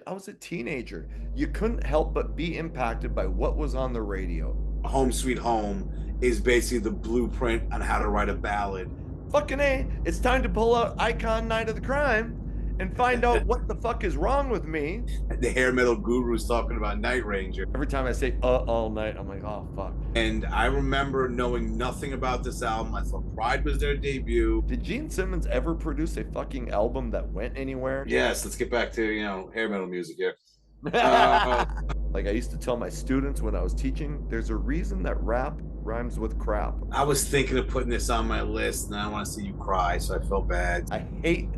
I was a teenager. You couldn't help but be impacted by what was on the radio. Home Sweet Home is basically the blueprint on how to write a ballad. Fucking A, it's time to pull out Icon Night of the Crime and find out what the fuck is wrong with me. The hair metal guru's talking about Night Ranger. Every time I say all night, I'm like, oh fuck. And I remember knowing nothing about this album. I thought Pride was their debut. Did Gene Simmons ever produce a fucking album that went anywhere? Yes, let's get back to, hair metal music here. Uh, Like I used to tell my students when I was teaching, there's a reason that rap rhymes with crap. I was thinking of putting this on my list, and I don't want to see you cry, so I felt bad. I hate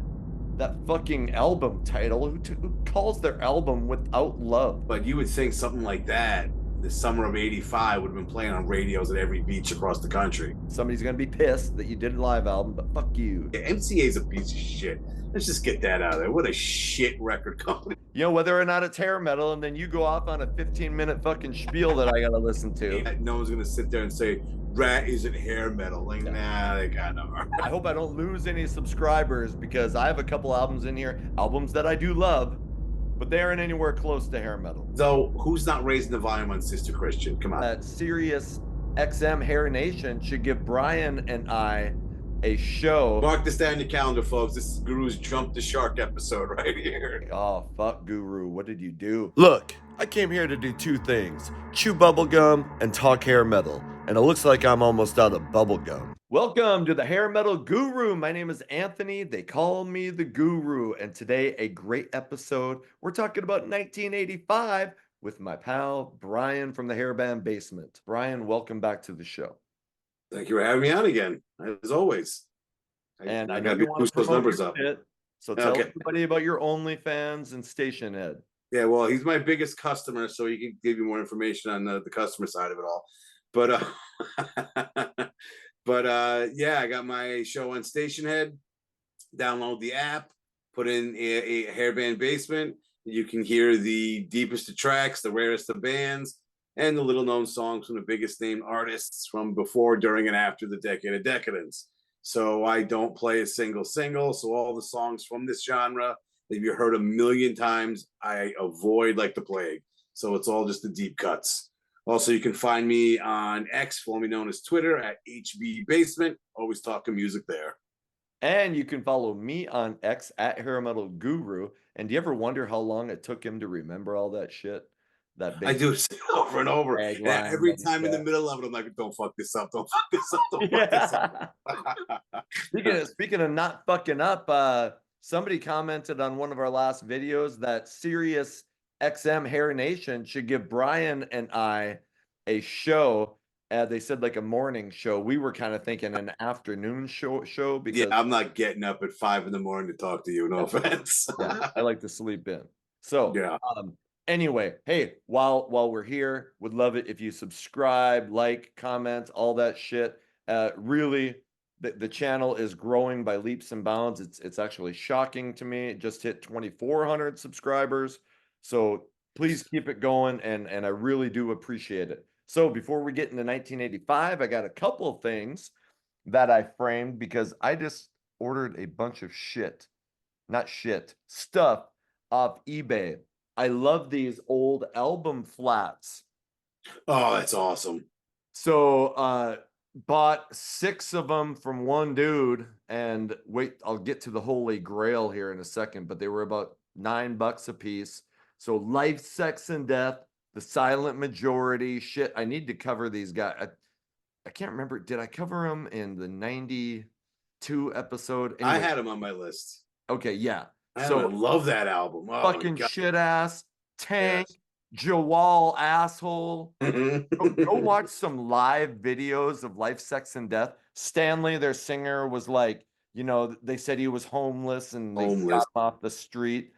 that fucking album title. Who calls their album Without Love? But you would think something like that, the summer of '85, would have been playing on radios at every beach across the country. Somebody's gonna be pissed that you did a live album, but fuck you. Yeah, MCA's a piece of shit. Let's just get that out of there. What a shit record company. You know, whether or not it's hair metal, and then you go off on a 15-minute fucking spiel that I gotta listen to. No one's gonna sit there and say Rat isn't hair metal. Like, nah, they kind of are. I hope I don't lose any subscribers because I have a couple albums in here, albums that I do love, but they aren't anywhere close to hair metal. Though, who's not raising the volume on Sister Christian? Come on. That Sirius XM Hair Nation should give Bryan and I a show. Mark this down in your calendar, folks. This is Guru's Jump the Shark episode right here. Oh, fuck, Guru. What did you do? Look, I came here to do two things: chew bubblegum and talk hair metal. And it looks like I'm almost out of bubblegum. Welcome to the Hair Metal Guru. My name is Anthony. They call me the Guru. And today, a great episode. We're talking about 1985 with my pal, Bryan from the Hairband Basement. Bryan, welcome back to the show. Thank you for having me on again, as always. And I know gotta you want to boost those promote numbers your up. shit, so tell Okay. everybody about your OnlyFans and Station Head. Yeah, well, he's my biggest customer, so he can give you more information on the customer side of it all. But yeah, I got my show on Station Head. Download the app, put in a Hairband Basement. You can hear the deepest of tracks, the rarest of bands, and the little known songs from the biggest named artists from before, during, and after the decade of decadence. So I don't play a single. So all the songs from this genre that you heard a million times, I avoid like the plague. So it's all just the deep cuts. Also, you can find me on X, formerly known as Twitter, at HB Basement. Always talking music there. And you can follow me on X at Hair Metal Guru. And do you ever wonder how long it took him to remember all that shit? That I big do it over and over. And tagline every that he time in the said. middle of it, I'm like, don't fuck this up. Don't fuck this up. Don't fuck this up. Yeah. Speaking of not fucking up, somebody commented on one of our last videos that Sirius XM Hair Nation should give Bryan and I a show. They said like a morning show. We were kind of thinking an afternoon show Yeah, because I'm not getting up at 5 in the morning to talk to you. No offense. yeah, I like to sleep in. So Yeah. anyway, hey, while we're here, would love it if you subscribe, like, comment, all that shit. Really, the channel is growing by leaps and bounds. It's actually shocking to me. It just hit 2,400 subscribers. So please keep it going, and I really do appreciate it. So before we get into 1985, I got a couple of things that I framed because I just ordered a bunch of stuff off eBay. I love these old album flats. Oh, that's awesome. So bought 6 of them from one dude, and wait, I'll get to the holy grail here in a second, but they were about $9 a piece. So Life, Sex, and Death, The Silent Majority. Shit, I need to cover these guys. I can't remember. Did I cover them in the 92 episode? I Anyway, had him on my list. okay, yeah. I So love that album. Oh, fucking shit ass, Tank, Jawal asshole. Go watch some live videos of Life, Sex, and Death. Stanley, their singer, was like, they said he was homeless and they got him off the street,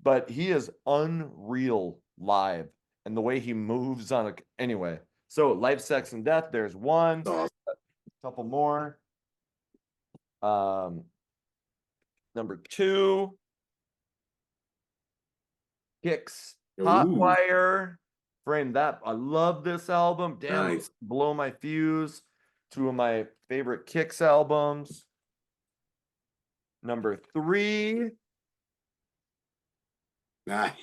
but he is unreal live, and the way he moves on a anyway. So Life, Sex, and Death, there's one. Awesome. A couple more. Number 2, Kicks, Hotwire. Frame that. I love this album. Damn, Nice. Blow My Fuse. 2 of my favorite Kicks albums. Number 3, Nice.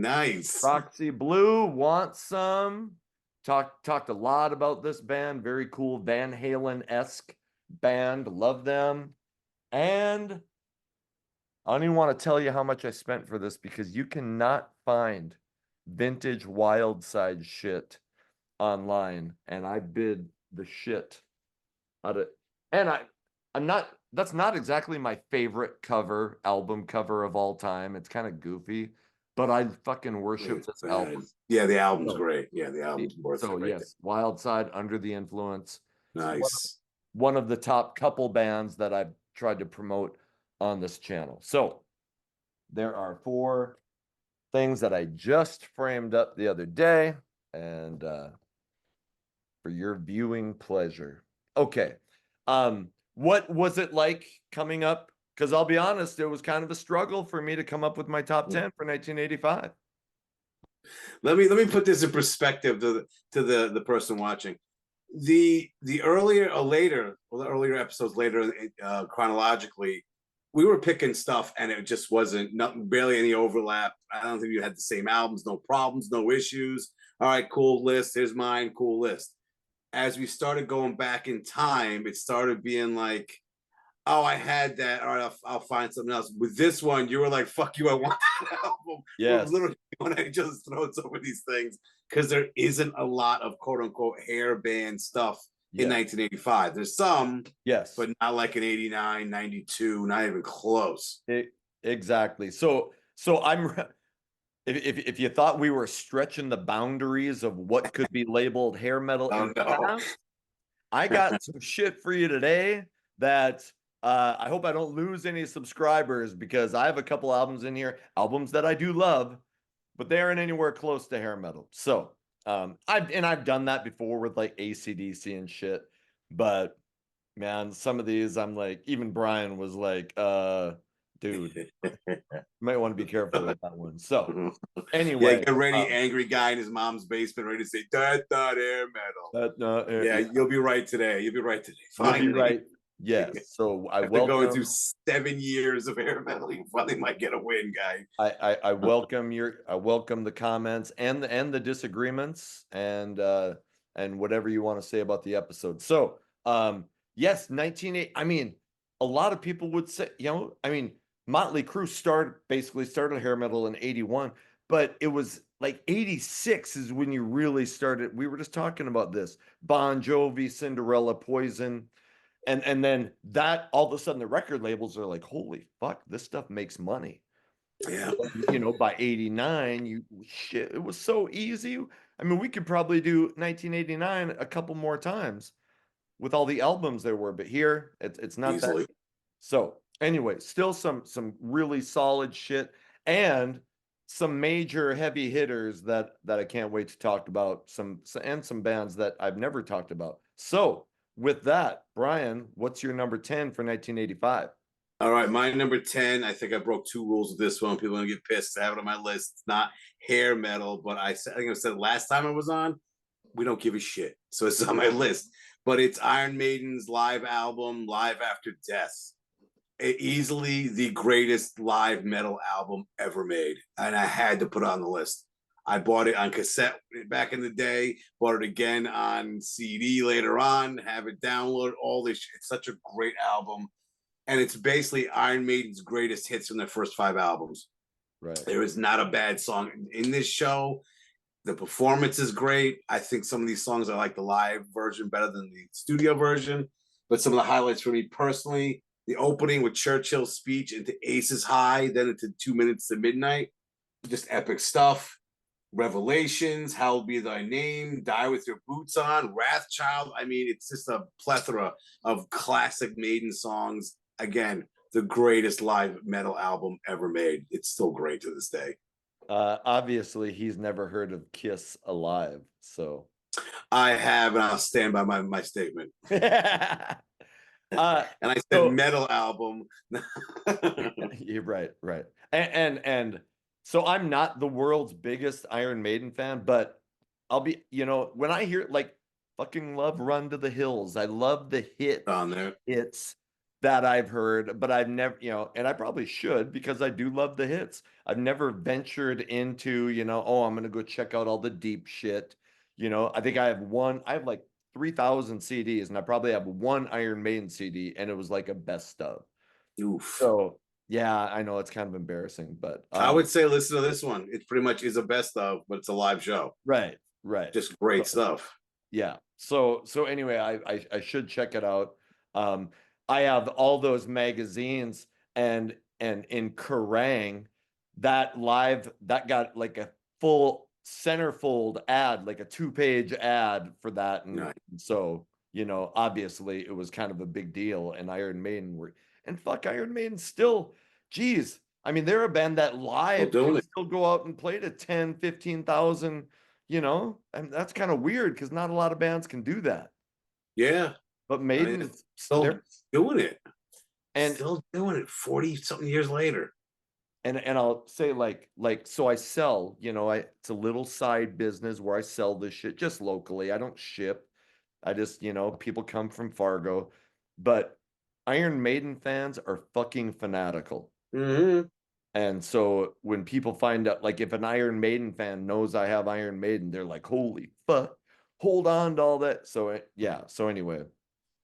Nice. Roxy Blue, want some? Talked a lot about this band. Very cool Van Halen-esque band. Love them. And I don't even want to tell you how much I spent for this because you cannot find vintage Wild Side shit online. And I bid the shit out of and I'm not that's not exactly my favorite album cover of all time. It's kind of goofy, but I fucking worship this album. Yeah, the album's So, great. Yeah, the album's worth it right there. Yes, Wild Side, Under the Influence. Nice. One of the top couple bands that I've tried to promote on this channel. So there are 4 things that I just framed up the other day, and for your viewing pleasure. Okay. What was it like coming up? Because I'll be honest, it was kind of a struggle for me to come up with my top 10 for 1985. Let me put this in perspective to the person watching. The earlier or later, well, the earlier episodes later chronologically, we were picking stuff and it just wasn't nothing, barely any overlap. I don't think you had the same albums, no problems, no issues. All right, cool list. Here's mine, cool list. As we started going back in time, it started being like, oh, I had that. All right, I'll find something else. With this one, you were like, fuck you, I want that album. Yes. Literally, when I just throw some of these things, because there isn't a lot of quote unquote hair band stuff in 1985. There's some, yes, but not like an 89, 92, not even close. Exactly. So I'm if you thought we were stretching the boundaries of what could be labeled hair metal in the past, I got some shit for you today that I hope I don't lose any subscribers because I have a couple albums in here, albums that I do love, but they aren't anywhere close to hair metal. So I've done that before with like AC/DC and shit, but man, some of these I'm like, even Bryan was like, dude, you might want to be careful with that one. So anyway, yeah, get ready, angry guy in his mom's basement, ready to say that hair metal. Yeah, you'll be right today. You'll be right today. Finally. You'll be right. Yes. So I after going through 7 years of hair metal, you finally might get a win, guy. I welcome the comments and the disagreements and whatever you want to say about the episode. So yes, 1980. I mean, a lot of people would say, I mean, Motley Crue basically started hair metal in 81, but it was like 86 is when you really started. We were just talking about this. Bon Jovi, Cinderella, Poison. And then that all of a sudden the record labels are like, holy fuck, this stuff makes money. Yeah. By 89, shit, it was so easy. I mean, we could probably do 1989 a couple more times with all the albums there were, but here it's not easily that. So anyway, still some really solid shit and some major heavy hitters that I can't wait to talk about. Some bands that I've never talked about. So with that, Bryan, what's your number 10 for 1985? All right, my number 10. I think I broke 2 rules with this one. People are gonna get pissed to have it on my list. It's not hair metal, but I think I said last time I was on, we don't give a shit. So it's on my list. But it's Iron Maiden's live album, Live After Death. Easily the greatest live metal album ever made. And I had to put it on the list. I bought it on cassette back in the day, bought it again on CD later on, have it download, all this shit. It's such a great album. And it's basically Iron Maiden's greatest hits from their first 5 albums. Right. There is not a bad song in this show. The performance is great. I think some of these songs I like the live version better than the studio version. But some of the highlights for me personally, the opening with Churchill's speech into Aces High, then into 2 Minutes to Midnight, just epic stuff. Revelations, Hallowed Be Thy Name, Die With Your Boots On, Wrathchild. I mean, it's just a plethora of classic Maiden songs. Again, the greatest live metal album ever made. It's still great to this day. Obviously, he's never heard of Kiss Alive, so I have, and I'll stand by my statement. And I said metal album. You're right. And so I'm not the world's biggest Iron Maiden fan, but I'll be, when I hear like fucking love Run to the Hills, I love the hit on there. It's that I've heard, but I've never, and I probably should because I do love the hits. I've never ventured into, oh, I'm gonna go check out all the deep shit. I think I have like 3,000 CDs, and I probably have one Iron Maiden CD, and it was like a best of. Oof. So yeah, I know it's kind of embarrassing, but I would say listen to this one. It pretty much is a best of, but it's a live show. right, right. Just great So, stuff. yeah. So anyway, I should check it out. Um, I have all those magazines, and in Kerrang, that got like a full centerfold ad, like a 2-page ad for that. And Nice. so, obviously it was kind of a big deal. And Iron Maiden and fuck Iron Maiden still, geez. I mean, they're a band that Still live doing can it. still go out and play to 10, 15,000, and that's kind of weird because not a lot of bands can do that. Yeah. But I mean, Maiden, it's still they're doing it. and Still doing it 40 something years later. and I'll say so I sell, it's a little side business where I sell this shit just locally. I don't ship. I just, people come from Fargo, but Iron Maiden fans are fucking fanatical. Mm-hmm. And so when people find out, like if an Iron Maiden fan knows I have Iron Maiden, they're like, holy fuck, hold on to all that. So yeah. So anyway,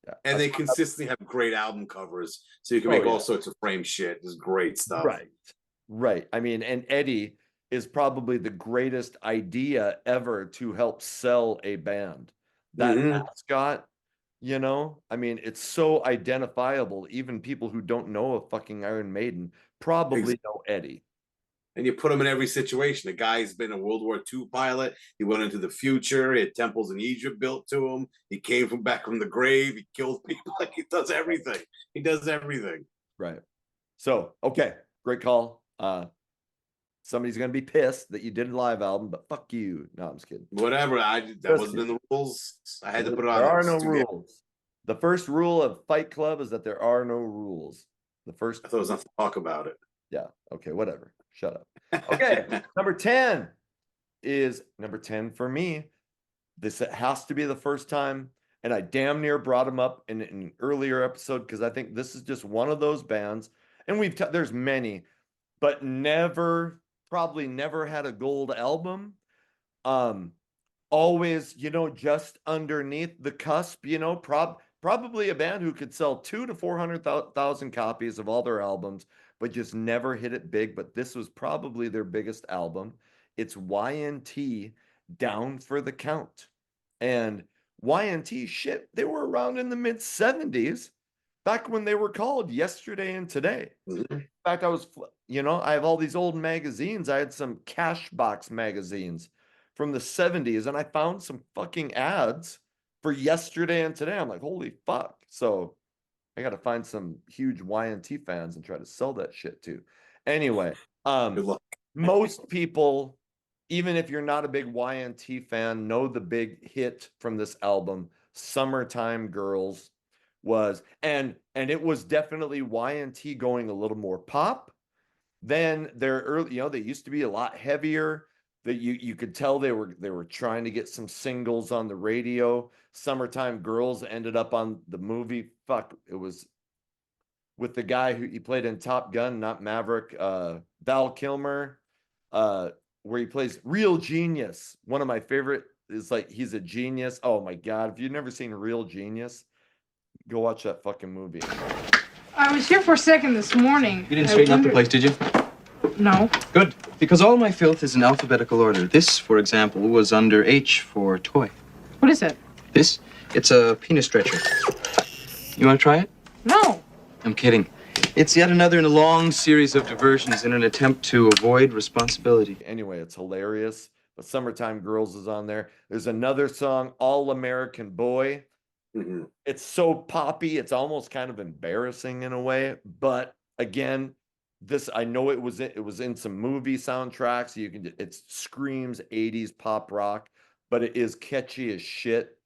yeah. And they consistently have great album covers. So you can Oh make all yeah. sorts of frame shit. It's great stuff. Right. Right. I mean, and Eddie is probably the greatest idea ever to help sell a band. That Mm-hmm. mascot, I mean, it's so identifiable. Even people who don't know a fucking Iron Maiden probably know Eddie. And you put him in every situation. The guy's been a World War II pilot. He went into the future. He had temples in Egypt built to him. He came from back from the grave. He killed people. Like he does everything. He does everything. Right. So, okay, great call. Somebody's gonna be pissed that you did a live album, but fuck you. No, I'm just kidding. Whatever. That wasn't in the rules. I had to put it on There there. are no rules. The first rule of Fight Club is that there are no rules. The first, I thought it was not to talk about it. yeah, okay, whatever. Shut up. Okay, number 10 is number 10 for me. This has to be the first time, and I damn near brought him up in an earlier episode because I think this is just one of those bands, and there's many, but probably never had a gold album. Always, just underneath the cusp, probably a band who could sell 2 to 400,000 copies of all their albums, but just never hit it big. But this was probably their biggest album. It's YNT, Down for the Count. And YNT, shit, they were around in the mid 70s, back when they were called Yesterday and Today. Mm-hmm. In fact, I have all these old magazines. I had some Cashbox magazines from the 70s, and I found some fucking ads for Yesterday and Today. I'm like, holy fuck. So I got to find some huge YNT fans and try to sell that shit too. Anyway, Good luck. most people, even if you're not a big YNT fan, know the big hit from this album, Summertime Girls and it was definitely YNT going a little more pop. Then they're early, they used to be a lot heavier. That you could tell they were trying to get some singles on the radio. Summertime Girls ended up on the movie. Fuck, it was with the guy who he played in Top Gun, not Maverick, Val Kilmer, where he plays Real Genius. One of my favorite is like he's a genius. Oh my god, if you've never seen Real Genius, go watch that fucking movie. I was here for a second this morning. You didn't straighten up the place, did you? No. Good, because all my filth is in alphabetical order. This, for example, was under H for toy. What is it? This? It's a penis stretcher. You want to try it? No. I'm kidding. It's yet another in a long series of diversions in an attempt to avoid responsibility. Anyway, it's hilarious. But Summertime Girls is on there. There's another song, All American Boy. Mm-hmm. It's so poppy, it's almost kind of embarrassing in a way. But again, I know it was in some movie soundtracks. It screams 80s pop rock, but it is catchy as shit.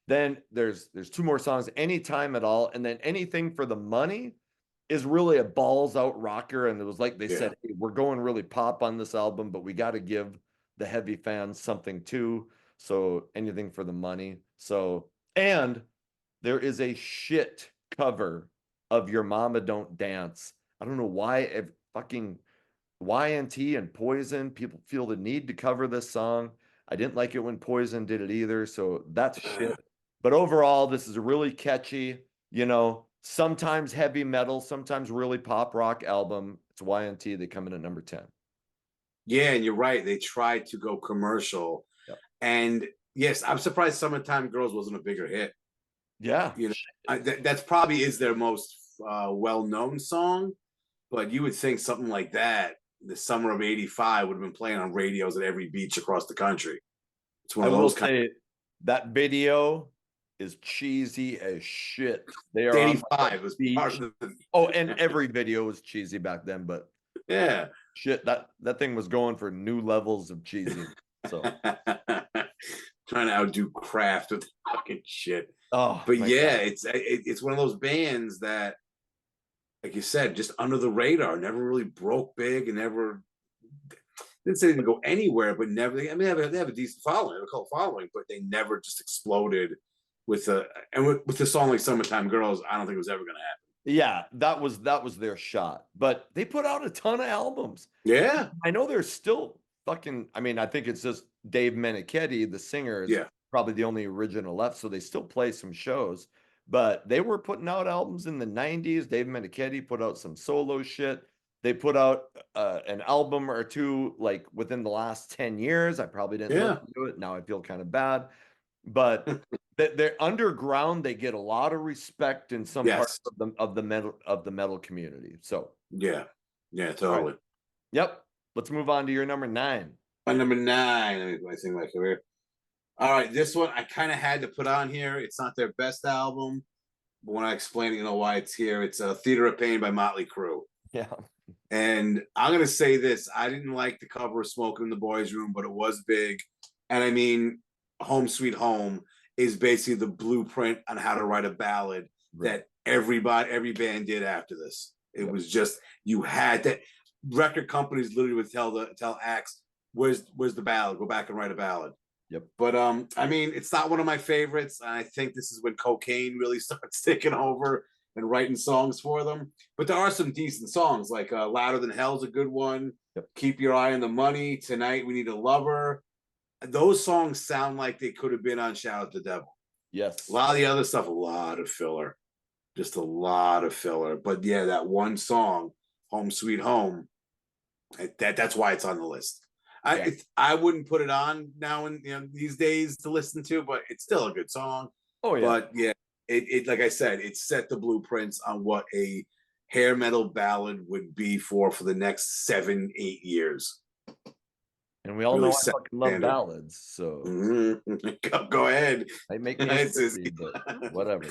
Then there's 2 more songs, Anytime at All, and then Anything for the Money is really a balls out rocker. And it was like they said, hey, we're going really pop on this album, but we got to give the heavy fans something too. So Anything for the Money. So, and there is a shit cover of Your Mama Don't Dance. I don't know why if fucking YNT and Poison people feel the need to cover this song. I didn't like it when Poison did it either, so that's shit. But overall, this is a really catchy, sometimes heavy metal, sometimes really pop rock album. It's YNT. They come in at number 10. Yeah, and you're right. They tried to go commercial. Yep. And yes, I'm surprised Summertime Girls wasn't a bigger hit. Yeah. That's probably is their most well-known song, but you would think something like that, the summer of '85, would have been playing on radios at every beach across the country. It's one I of will those say that video is cheesy as shit. They are on '85 was beach. part of the Oh, and every video was cheesy back then, but yeah. shit, that thing was going for new levels of cheesy. So Trying to outdo Kraft with fucking shit. oh, But my yeah, God. it's one of those bands that, like you said, just under the radar, never really broke big and never didn't say they didn't go anywhere, but never. I mean, they have a decent following, a cult following, but they never just exploded with with the song like "Summertime Girls." I don't think it was ever going to happen. Yeah, that was their shot. But they put out a ton of albums. Yeah, I know they're still fucking. I mean, I think it's just Dave Meniketti, the singer, is probably the only original left. So they still play some shows. But they were putting out albums in the 90s. Dave Meniketti put out some solo shit. They put out an album or two like within the last 10 years. I probably didn't listen to it. Now I feel kind of bad. But they're underground. They get a lot of respect in some parts of the metal community. So yeah, totally. Right. Yep. Let's move on to your number 9. My number 9. I think my career. All right, this one I kind of had to put on here. It's not their best album, but when I explain it, you know why it's here. It's Theater of Pain by Motley Crue. Yeah. And I'm gonna say this: I didn't like the cover of "Smoke in the Boys' Room," but it was big. And I mean, "Home Sweet Home" is basically the blueprint on how to write a ballad that every band did after this. It was just, you had that. Record companies literally would tell acts, "Where's the ballad? Go back and write a ballad." Yep. But I mean, it's not one of my favorites. I think this is when cocaine really starts taking over and writing songs for them. But there are some decent songs, like "Louder Than Hell's" a good one. Yep. "Keep Your Eye on the Money," "Tonight We Need a Lover." Those songs sound like they could have been on "Shout at the Devil." Yes. A lot of the other stuff, a lot of filler. Just a lot of filler. But yeah, that one song, "Home Sweet Home," that's why it's on the list. I wouldn't put it on now in these days to listen to, but it's still a good song. Oh yeah. But yeah, it like I said, it set the blueprints on what a hair metal ballad would be for the next 7-8 years. And we all know I fucking love ballads, so go ahead. I make me sissy, but whatever.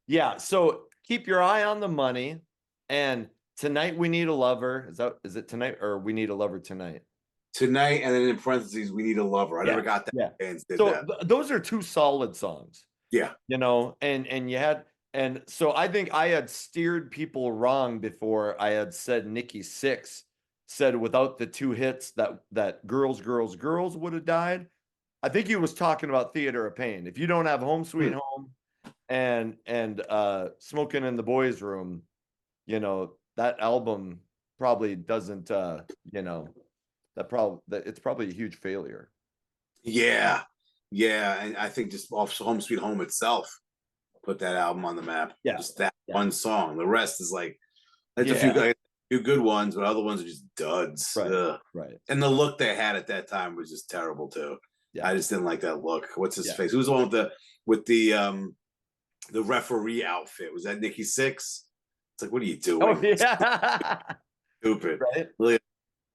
Yeah, so "Keep Your Eye on the Money" and "Tonight We Need a Lover." Is it "Tonight" or "We Need a Lover Tonight"? "Tonight," and then in parentheses, "We Need a Lover." I never got that. Yeah. Bands did so that. Those are two solid songs. Yeah. And you had, and so I think I had steered people wrong before. I had said Nikki Sixx said without the 2 hits that Girls, Girls, Girls would have died. I think he was talking about Theater of Pain. If you don't have "Home Sweet Home" and "Smoking in the Boys' Room," that album probably doesn't, it's probably a huge failure. Yeah. And I think just off "Home Sweet Home" itself put that album on the map. Yeah. Just that one song. The rest is like, there's a few good ones, but other ones are just duds. Right. And the look they had at that time was just terrible too. Yeah. I just didn't like that look. What's his face? Who's the one with the referee outfit? Was that Nikki Sixx? It's like, what are you doing? Oh yeah. Stupid. Right. Really,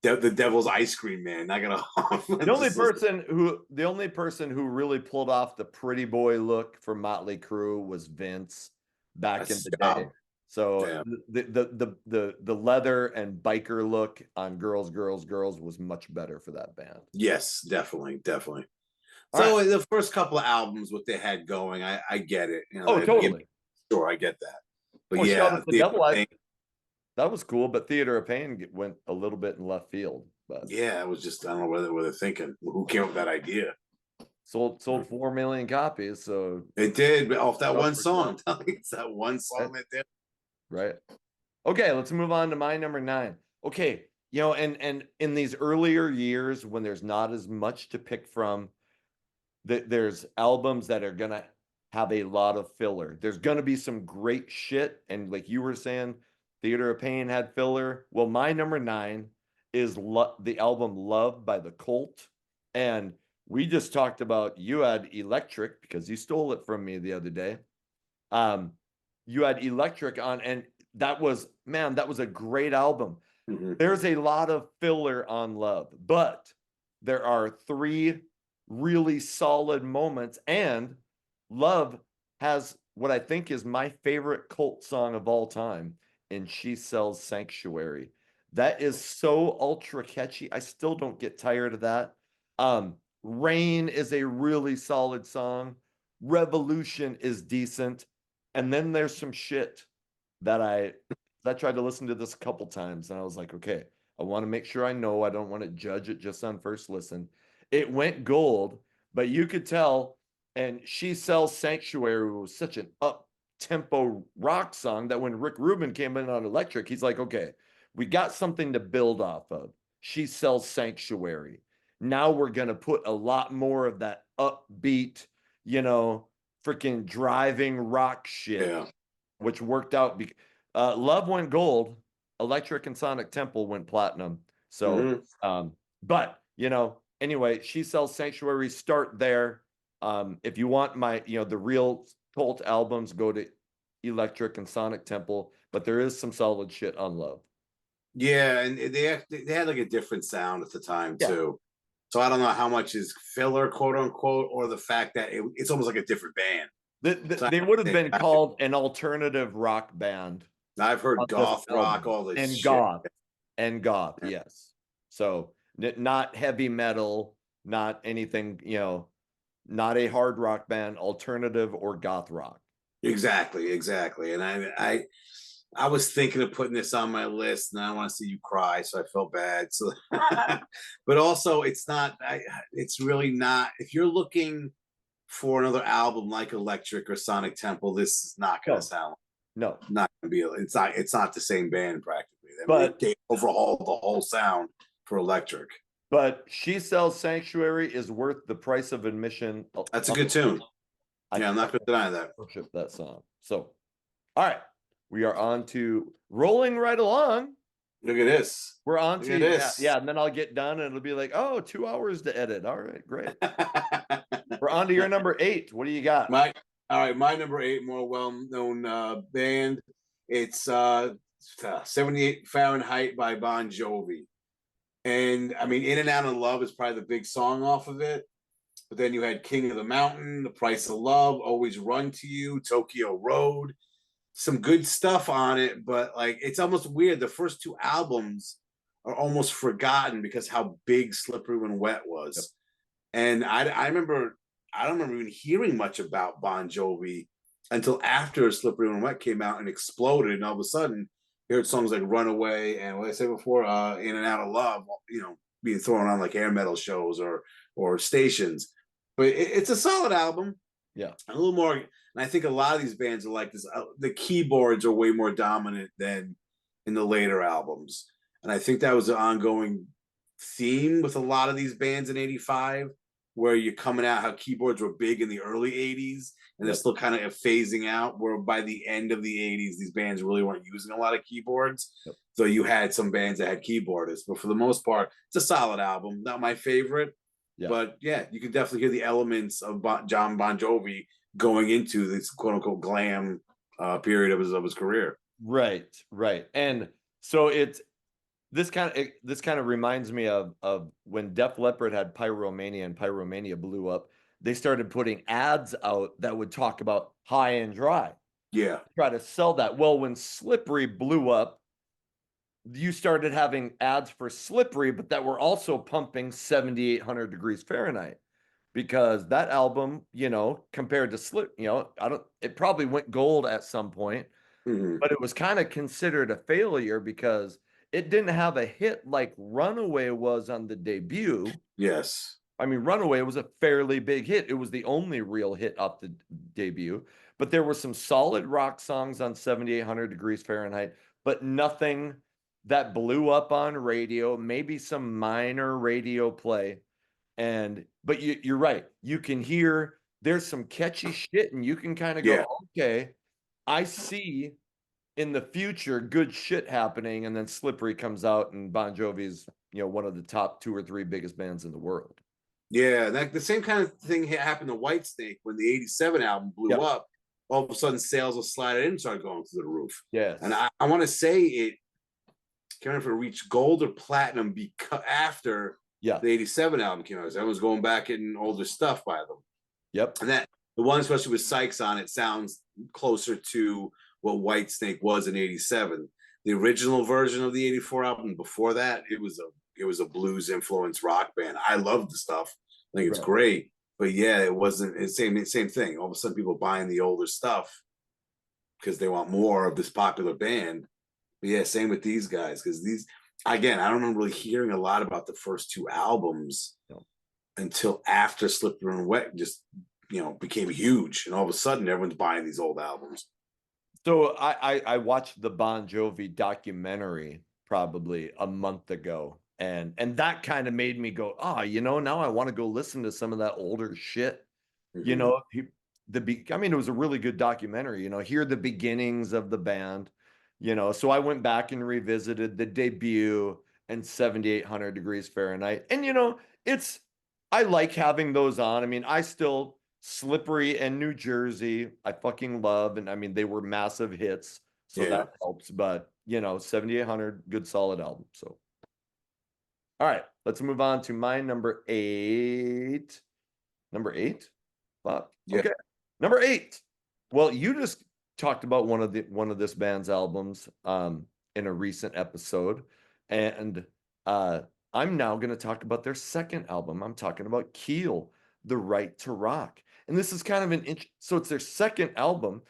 the Devil's Ice Cream Man. Not gonna. The only person who really pulled off the pretty boy look for Motley Crue was Vince back in the day. So the leather and biker look on "Girls, Girls, Girls" was much better for that band. Yes, definitely. So the first couple of albums, what they had going, I get it. Totally. Sure, I get that. But Shout at the Devil, that was cool, but Theater of Pain went a little bit in left field. But yeah, it was just, I don't know what they're thinking. Who came up with that idea? sold 4 million copies. So It did, but off that Up one for song. sale. I'm telling you, it's that one song that did. right. Okay, let's move on to my number 9. Okay, and in these earlier years when there's not as much to pick from, there's albums that are gonna have a lot of filler. There's gonna be some great shit, and like you were saying, Theater of Pain had filler. Well, my number 9 is the album Love by the Cult, and we just talked about you had Electric because you stole it from me the other day. You had Electric on, and that was a great album. Mhm. There's a lot of filler on Love, but there are 3 really solid moments, and Love has what I think is my favorite Cult song of all time, and She Sells Sanctuary. That is so ultra catchy. I still don't get tired of that. Rain is a really solid song. Revolution is decent. And then there's some shit that I tried to listen to this a couple times, and I was like, okay, I want to make sure I know. I don't want to judge it just on first listen. It went gold, but you could tell. And She Sells Sanctuary was such an up tempo rock song that when Rick Rubin came in on Electric, he's like, okay, we got something to build off of. She Sells Sanctuary. Now we're gonna put a lot more of that upbeat, freaking driving rock shit, Yeah. which worked out. Love went gold, Electric and Sonic Temple went platinum. So, but anyway, She Sells Sanctuary. Start there. If you want the real Cult albums, go to Electric and Sonic Temple. But there is some solid shit on Love. Yeah, and they had like a different sound at the time Yeah. too. So I don't know how much is filler, quote unquote, or the fact that it's almost like a different band. They would have been called an alternative rock band. I've heard goth rock, all this and shit. goth, Yeah. yes. So not heavy metal, not anything, not a hard rock band, alternative or goth rock. Exactly. And I was thinking of putting this on my list, and I don't want to see you cry, so I felt bad. So, but also, it's not. It's really not. If you're looking for another album like Electric or Sonic Temple, this is not going to sound. No, not going to be. It's not. It's not the same band practically. I mean, but they overhauled the whole sound for Electric. But She Sells Sanctuary is worth the price of admission. That's a good tune. I'm not going to deny that. Worship that song. So, all right. We are on to rolling right along. Look at this. We're on Look to at this. Yeah, and then I'll get done and it'll be like, oh, 2 hours to edit. All right, great. We're on to your number 8. What do you got? My number 8, more well-known band. It's 78 Fahrenheit by Bon Jovi. And I mean, In and Out of Love is probably the big song off of it. But then you had King of the Mountain, The Price of Love, Always Run to You, Tokyo Road. Some good stuff on it, but like it's almost weird. The first 2 albums are almost forgotten because how big Slippery When Wet was. Yep. And I don't remember even hearing much about Bon Jovi until after Slippery When Wet came out and exploded, and all of a sudden you heard songs like Runaway and what I said before, In and Out of Love, being thrown on like hair metal shows or stations. But it's a solid album. Yeah. A little more, and I think a lot of these bands are like this. The keyboards are way more dominant than in the later albums. And I think that was an ongoing theme with a lot of these bands in 85, where you're coming out how keyboards were big in the early 80s and they're still kind of phasing out, where by the end of the 80s, these bands really weren't using a lot of keyboards. Yep. So you had some bands that had keyboardists, but for the most part, it's a solid album. Not my favorite, but yeah, you can definitely hear the elements of John Bon Jovi going into this quote unquote glam period of his career. Right. And so this kind of reminds me of when Def Leppard had Pyromania and Pyromania blew up. They started putting ads out that would talk about High and Dry. Yeah. Try to sell that. Well, when Slippery blew up, you started having ads for Slippery, but that were also pumping 7,800 degrees Fahrenheit, because that album, compared to it probably went gold at some point, but it was kind of considered a failure because it didn't have a hit like Runaway was on the debut. Yes. I mean, Runaway was a fairly big hit. It was the only real hit off the debut, but there were some solid rock songs on 7,800 Degrees Fahrenheit, but nothing that blew up on radio, maybe some minor radio play. But you're right. You can hear there's some catchy shit, and you can kind of Yeah. go, okay, I see in the future good shit happening, and then Slippery comes out, and Bon Jovi's, one of the top 2 or 3 biggest bands in the world. Yeah, that the same kind of thing happened to Whitesnake when the '87 album blew Yep. up. All of a sudden, sales of Slide It In started going through the roof. Yes. And I want to say it can't remember if it reached gold or platinum because after Yeah. the '87 album came out. Everyone's going back in older stuff by them. Yep. And that the one, especially with Sykes on it, sounds closer to what Whitesnake was in '87. The original version of the '84 album before that, it was a blues influenced rock band. I love the stuff. I think it's Right. great. But yeah, it wasn't the same thing. All of a sudden people buying the older stuff because they want more of this popular band. But yeah, same with these guys. Because these, again, I don't remember really hearing a lot about the first 2 albums until after Slippery and Wet just became huge, and all of a sudden everyone's buying these old albums. So I watched the Bon Jovi documentary probably a month ago, and that kind of made me go, now I want to go listen to some of that older shit. Mm-hmm. I mean, it was a really good documentary, hear the beginnings of the band, so I went back and revisited the debut and 7,800 Degrees Fahrenheit. And, I like having those on. I mean, Slippery and New Jersey, I fucking love. And I mean, they were massive hits, so that helps. But, 7,800, good solid album. So, all right, let's move on to my number 8. Number 8? Fuck. Yeah. Okay. Number 8. Well, you just talked about one of this band's albums in a recent episode, and I'm now going to talk about their second album. I'm talking about Keel, The Right to Rock. And this is kind of so it's their second album,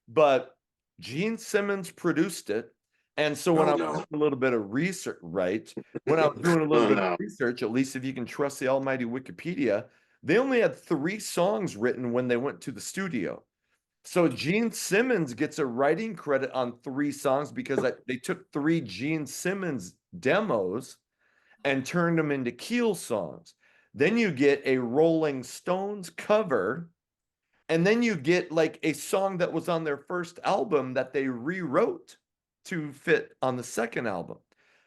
but Gene Simmons produced it. And so when I was doing a little bit of research, when I was doing a little bit of research, at least if you can trust the almighty Wikipedia, they only had 3 songs written when they went to the studio. So Gene Simmons gets a writing credit on 3 songs because they took 3 Gene Simmons demos and turned them into Keel songs. Then you get a Rolling Stones cover, and then you get like a song that was on their first album that they rewrote to fit on the second album.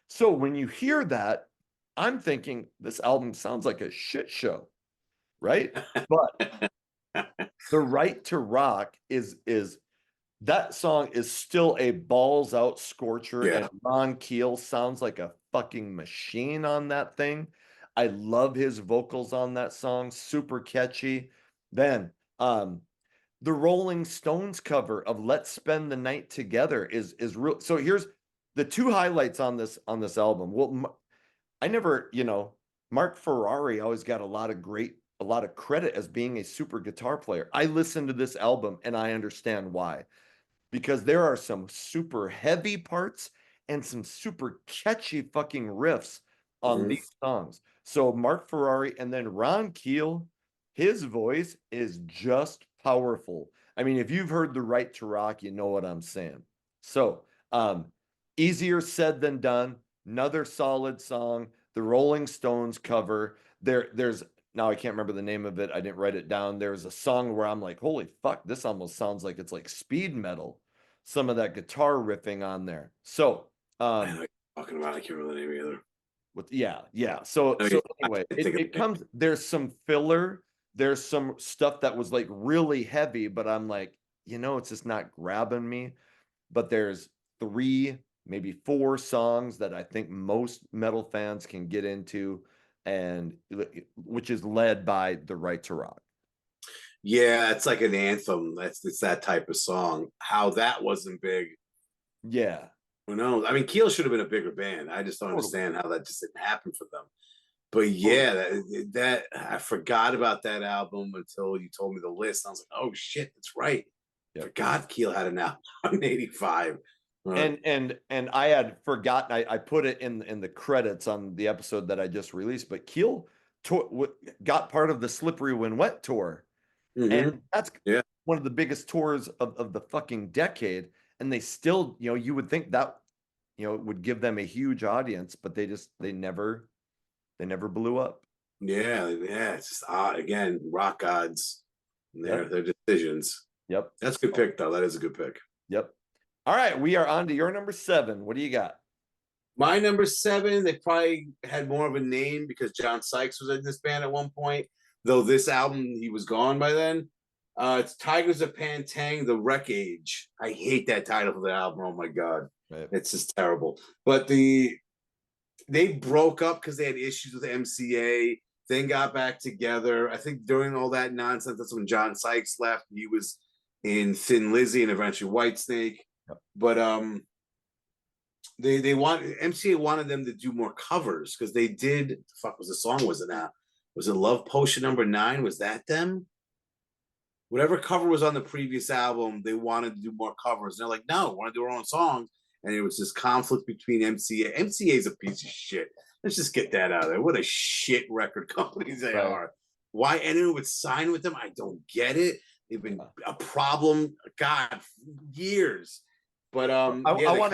So when you hear that, I'm thinking this album sounds like a shit show, right? But The Right to Rock is that song is still a balls out scorcher, and Ron Keel sounds like a fucking machine on that thing. I love his vocals on that song, super catchy. Then the Rolling Stones cover of Let's Spend the Night Together is real. So here's the 2 highlights on this album. Well, I never, Mark Ferrari always got a lot of credit as being a super guitar player. I listened to this album and I understand why. Because there are some super heavy parts and some super catchy fucking riffs on these songs. So Mark Ferrari and then Ron Keel, his voice is just powerful. I mean, if you've heard The Right to Rock, you know what I'm saying. So easier said than done. Another solid song. The Rolling Stones cover. There's now I can't remember the name of it. I didn't write it down. There's a song where I'm like, holy fuck, this almost sounds like it's like speed metal. Some of that guitar riffing on there. So I know what you're talking about. I can't remember the name either. Yeah. So anyway, it comes, there's some filler, there's some stuff that was like really heavy, but I'm like, it's just not grabbing me. But there's 3, maybe 4 songs that I think most metal fans can get into, and which is led by The Right to Rock. Yeah, it's like an anthem. It's that type of song. How that wasn't big. Yeah. Who knows? I mean, Keel should have been a bigger band. I just don't understand how that just didn't happen for them. But yeah, that I forgot about that album until you told me the list. I was like, oh shit, that's right. Yep. Forgot Keel had an album in '85. And I had forgotten, I put it in the credits on the episode that I just released, but Keel got part of the Slippery When Wet tour. Mhm. And that's Yeah. one of the biggest tours of the fucking decade. And they still, you would think that, would give them a huge audience, but they never blew up. Yeah, it's just again, rock gods and Yep. their decisions. Yep. That's a good pick, though. That is a good pick. Yep. All right, we are on to your number 7. What do you got? My number 7, they probably had more of a name because John Sykes was in this band at one point, though this album, he was gone by then. It's Tigers of Pantang, The Wreck Age. I hate that title for the album. Oh my God. Right. It's just terrible. But they broke up because they had issues with MCA, then got back together. I think during all that nonsense, that's when John Sykes left. He was in Thin Lizzy and eventually Whitesnake. Yep. But MCA wanted them to do more covers because they did. The fuck was the song? Was it now? Was it Love Potion #9? Was that them? Whatever cover was on the previous album, they wanted to do more covers. And they're like, no, we want to do our own songs. And it was this conflict between MCA. MCA is a piece of shit. Let's just get that out of there. What a shit record companies they are. Why anyone would sign with them, I don't get it. They've been a problem, God, years. But I want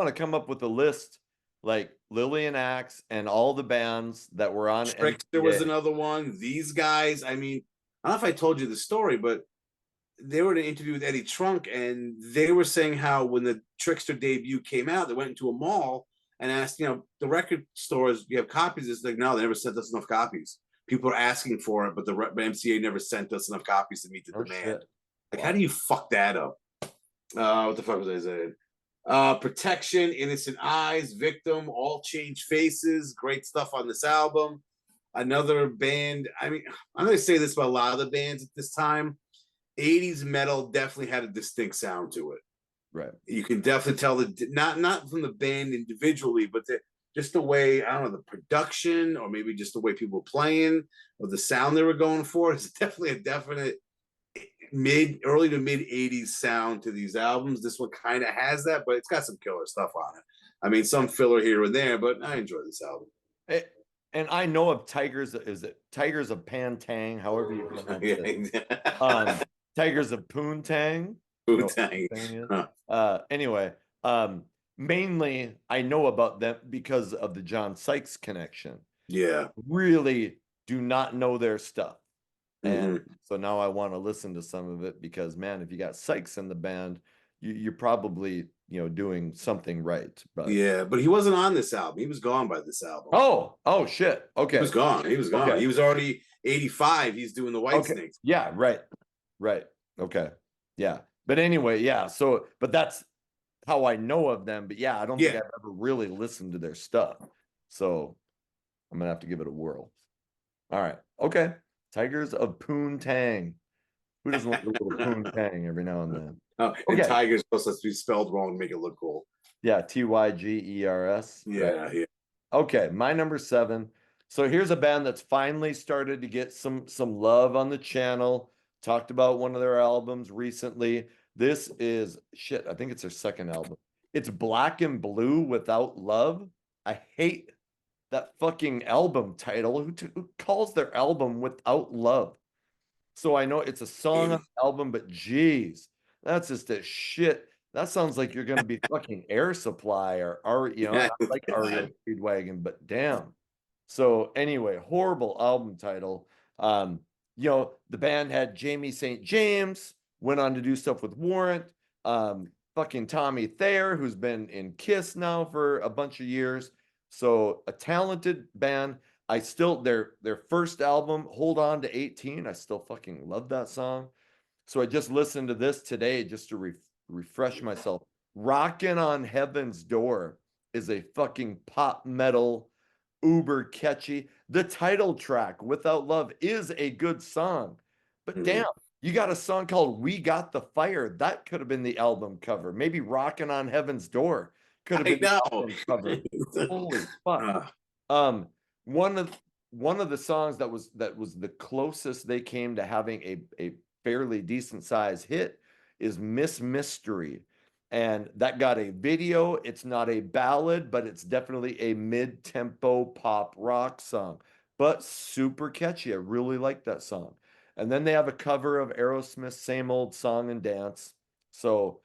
to come up with a list like Lillian Axe and all the bands that were on. Trickster was another one. These guys, I mean, I don't know if I told you the story, but they were in an interview with Eddie Trunk, and they were saying how when the Trickster debut came out, they went into a mall and asked, the record stores, you have copies? It's like, no, they never sent us enough copies. People are asking for it, but the MCA never sent us enough copies to meet the demand. Shit. Like, how do you fuck that up? What the fuck was I saying? Protection, Innocent Eyes, Victim, All Change Faces. Great stuff on this album. Another band. I mean, I'm going to say this about a lot of the bands at this time. 80s metal definitely had a distinct sound to it. Right. You can definitely tell not from the band individually, but just the way, I don't know, the production or maybe just the way people were playing or the sound they were going for. It's definitely a definite early to mid 80s sound to these albums. This one kind of has that, but it's got some killer stuff on it. I mean, some filler here and there, but I enjoy this album. And I know of Tigers, is it Tigers of Pantang, however you pronounce it. Tigers of Poontang. Anyway, mainly I know about them because of the John Sykes connection. Yeah. Really do not know their stuff. And so now I want to listen to some of it because, man, if you got Sykes in the band, you're probably, doing something right. But yeah, but he wasn't on this album. He was gone by this album. Oh shit. Okay. He was gone. Okay. He was already 85. He's doing the Whitesnake. Yeah, right. Okay. Yeah. But anyway, yeah. So, but that's how I know of them. But yeah, I don't think I've ever really listened to their stuff. So I'm gonna have to give it a whirl. All right. Okay. Tigers of Poontang. Who doesn't like a little Poontang every now and then? Oh, and Tigers supposed to be spelled wrong and make it look cool. Yeah, Tygers. Yeah, right? Yeah. Okay, my number 7. So here's a band that's finally started to get some love on the channel. Talked about one of their albums recently. This is I think it's their second album. It's Black and Blue Without Love. I hate that fucking album title. Who calls their album Without Love? So I know it's a song on the album, but geez, that's just a shit. That sounds like you're gonna be fucking Air Supply or I like REO Speedwagon, but damn. So anyway, horrible album title. The band had Jamie St. James, went on to do stuff with Warrant, fucking Tommy Thayer, who's been in Kiss now for a bunch of years. So a talented band. I still, their first album, Hold On to 18, I still fucking love that song. So I just listened to this today just to refresh myself. Rockin' on Heaven's Door is a fucking pop metal, uber catchy. The title track, Without Love, is a good song. But damn, you got a song called We Got the Fire. That could have been the album cover. Maybe Rockin' on Heaven's Door could have been the album cover. Holy fuck. One of the songs that was the closest they came to having a fairly decent size hit is Miss Mystery. And that got a video. It's not a ballad, but it's definitely a mid-tempo pop rock song. but super catchy. I really like that song. And then they have a cover of Aerosmith's Same Old Song and Dance. So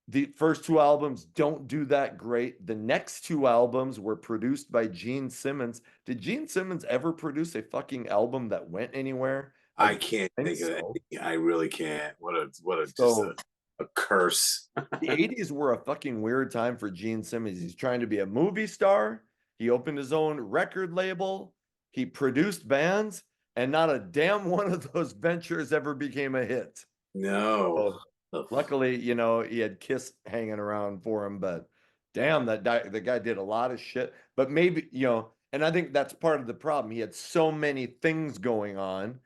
the first two albums don't do that great. The next two albums were produced by Gene Simmons. Did Gene Simmons ever produce a fucking album that went anywhere? I can't think think of that. so. I really can't. What a just So a curse. the 80s were a fucking weird time for Gene Simmons. He's trying to be a movie star. He opened his own record label. He produced bands, and not a damn one of those ventures ever became a hit. No. So, luckily, you know, he had Kiss hanging around for him, but damn, the guy did a lot of shit. But maybe, you know, and I think that's part of the problem. He had so many things going on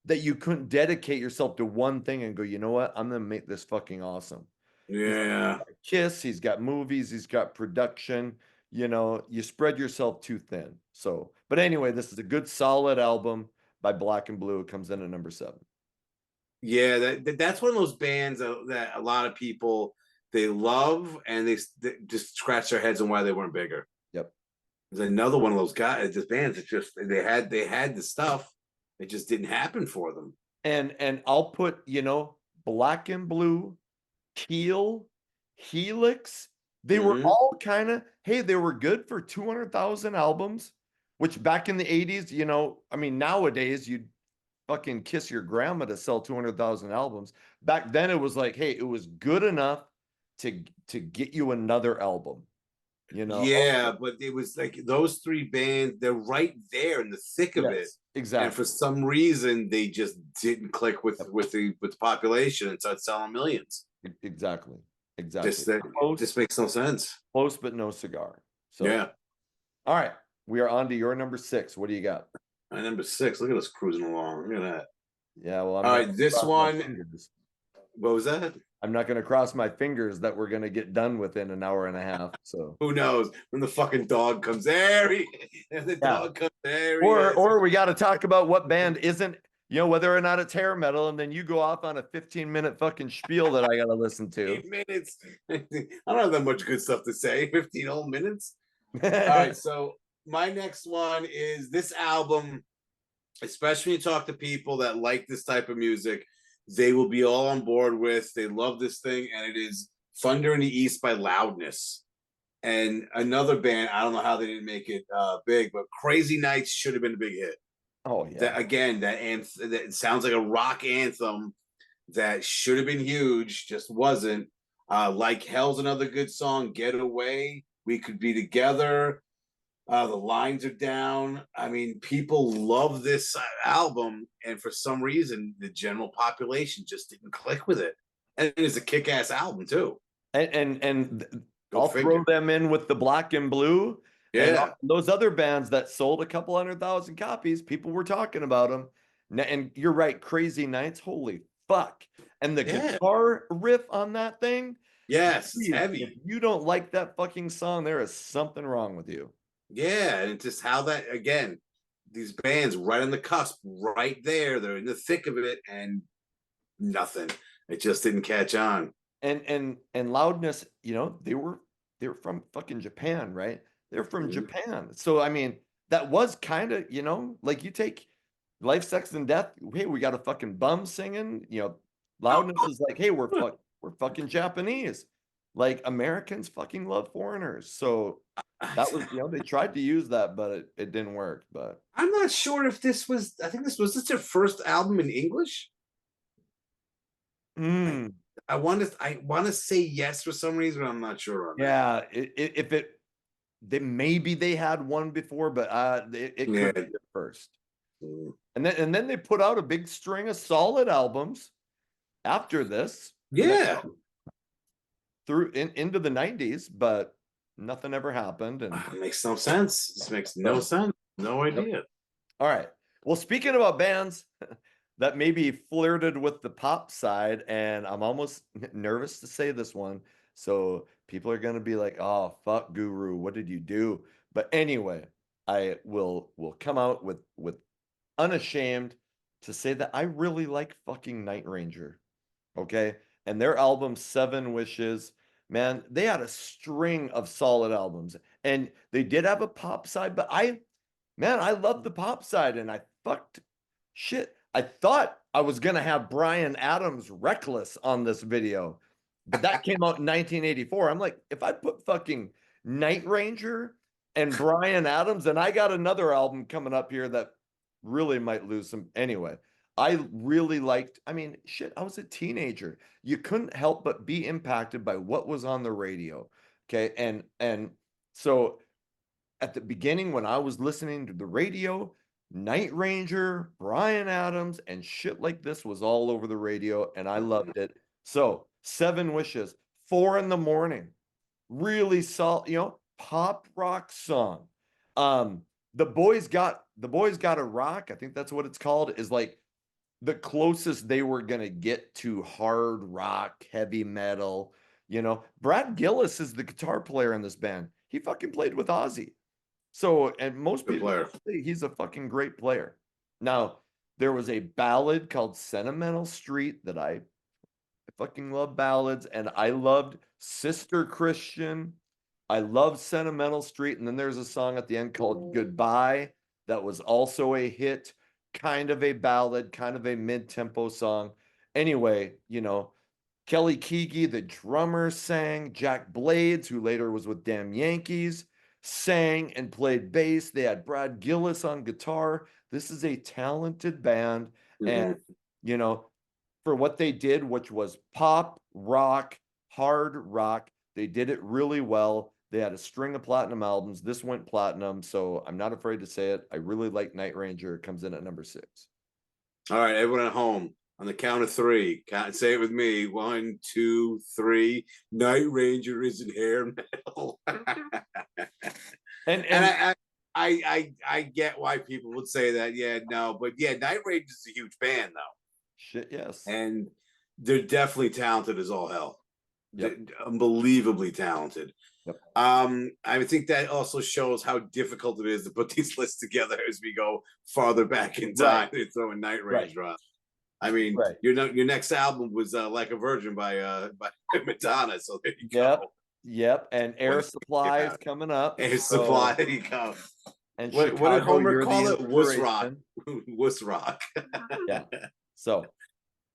that you couldn't dedicate yourself to one thing and go, you know what? I'm gonna make this fucking awesome. Yeah. Kiss, he's got movies, he's got production. You know, you spread yourself too thin. So, but anyway, this is a good solid album by Black and Blue. It comes in at number 7. Yeah, that's one of those bands that a lot of people they love and they just scratch their heads on why they weren't bigger. Yep. There's another one of those guys, just bands. It's just they had the stuff, it just didn't happen for them. And I'll put, you know, Black and Blue, Keel, Helix. They were all kind of, hey, they were good for 200,000 albums, which back in the 80s, you know, I mean, nowadays you'd fucking kiss your grandma to sell 200,000 albums. Back then it was like, hey, it was good enough to get you another album. You know? Yeah, but it was like those three bands, they're right there in the thick of it. Exactly. And for some reason they just didn't click with the population and started selling millions. Exactly. Just makes no sense. Close but no cigar. So yeah. All right. We are on to your number 6. What do you got? My number 6. Look at us cruising along. Look at that. Yeah, well, all right, this one. What was that? I'm not going to cross my fingers that we're going to get done within an hour and a half. So who knows when the fucking dog comes there? Dog comes there. Or we got to talk about what band isn't, you know, whether or not it's hair metal, and then you go off on a 15-minute fucking spiel that I got to listen to. 15 minutes. I don't have that much good stuff to say. 15 whole minutes. All right, so my next one is this album. Especially when you talk to people that like this type of music, they will be all on board with. They love this thing, and it is Thunder in the East by Loudness. And another band, I don't know how they didn't make it big, but Crazy Nights should have been a big hit. Oh yeah. That sounds like a rock anthem that should have been huge, just wasn't. Like Hell's another good song. Get Away, We Could Be Together. The lines are down. I mean, people love this album, and for some reason, the general population just didn't click with it. And it's a kick-ass album too. And I'll throw them in with the Black and Blue. Yeah, and those other bands that sold a couple 100,000 copies, people were talking about them. And you're right, Crazy Nights, holy fuck! And the guitar riff on that thing, yes, it's heavy. If you don't like that fucking song, there is something wrong with you. Yeah, and it's just how that, again, these bands right on the cusp, right there, they're in the thick of it, and nothing. It just didn't catch on. And Loudness, you know, they were from fucking Japan, right? They're from Japan. So I mean, that was kind of, you know, like you take Life, Sex, and Death. Hey, we got a fucking bum singing. You know, Loudness is like, hey, we're fucking Japanese. Like Americans fucking love foreigners. So that was, you know, they tried to use that, but it didn't work. But I'm not sure if this was, I think this was their first album in English. I want to say yes for some reason, but I'm not sure on that. Yeah, maybe they had one before, but it could be the first. And then they put out a big string of solid albums after this. Yeah. Through into the 90s, but nothing ever happened. And it makes no sense. This makes no sense. No idea. All right. Well, speaking about bands that maybe flirted with the pop side, and I'm almost nervous to say this one, so people are gonna be like, "Oh, fuck, Guru, what did you do?" But anyway, I will come out with unashamed to say that I really like fucking Night Ranger. Okay. And their album 7 Wishes, man, they had a string of solid albums, and they did have a pop side, but man, I love the pop side, and I fucked shit. I thought I was gonna have Bryan Adams Reckless on this video, but that came out in 1984. I'm like, if I put fucking Night Ranger and Bryan Adams, and I got another album coming up here that really might lose some. Anyway, I really liked, I mean, shit, I was a teenager. You couldn't help but be impacted by what was on the radio. Okay. And so at the beginning when I was listening to the radio, Night Ranger, Bryan Adams, and shit like this was all over the radio, and I loved it. So, Seven Wishes, 4 in the morning, really solid, pop rock song. Um, the boys got a rock. I think that's what it's called. Is like the closest they were gonna get to hard rock, heavy metal. Brad Gillis is the guitar player in this band. He fucking played with Ozzy. So, and most Good people player. say he's a fucking great player. Now, there was a ballad called Sentimental Street that I fucking love ballads, and I loved Sister Christian. I love Sentimental Street, and then there's a song at the end called Goodbye that was also a hit, kind of a ballad, kind of a mid-tempo song. Anyway, Kelly Keegy, the drummer, sang. Jack Blades, who later was with Damn Yankees, sang and played bass. They had Brad Gillis on guitar. This is a talented band. And, for what they did, which was pop, rock, hard rock, they did it really well. They had a string of platinum albums. This went platinum, so I'm not afraid to say it. I really like Night Ranger. It comes in at number 6. All right, everyone at home, on the count of 3, say it with me. 1, 2, 3. Night Ranger isn't hair metal. And I get why people would say that. Yeah, no, but yeah, Night Ranger is a huge band though. Shit, yes. And they're definitely talented as all hell. Yep. Unbelievably talented. Yep. I think that also shows how difficult it is to put these lists together as we go farther back in time. They throw a Night Ranger on. I mean, your next album was Like a Virgin by Madonna. So there you go. Yep. And Air Supply is coming up. Air Supply, there you go. And what did Homer call it? Wuss rock. Inspiration. Wuss rock. Yeah. So,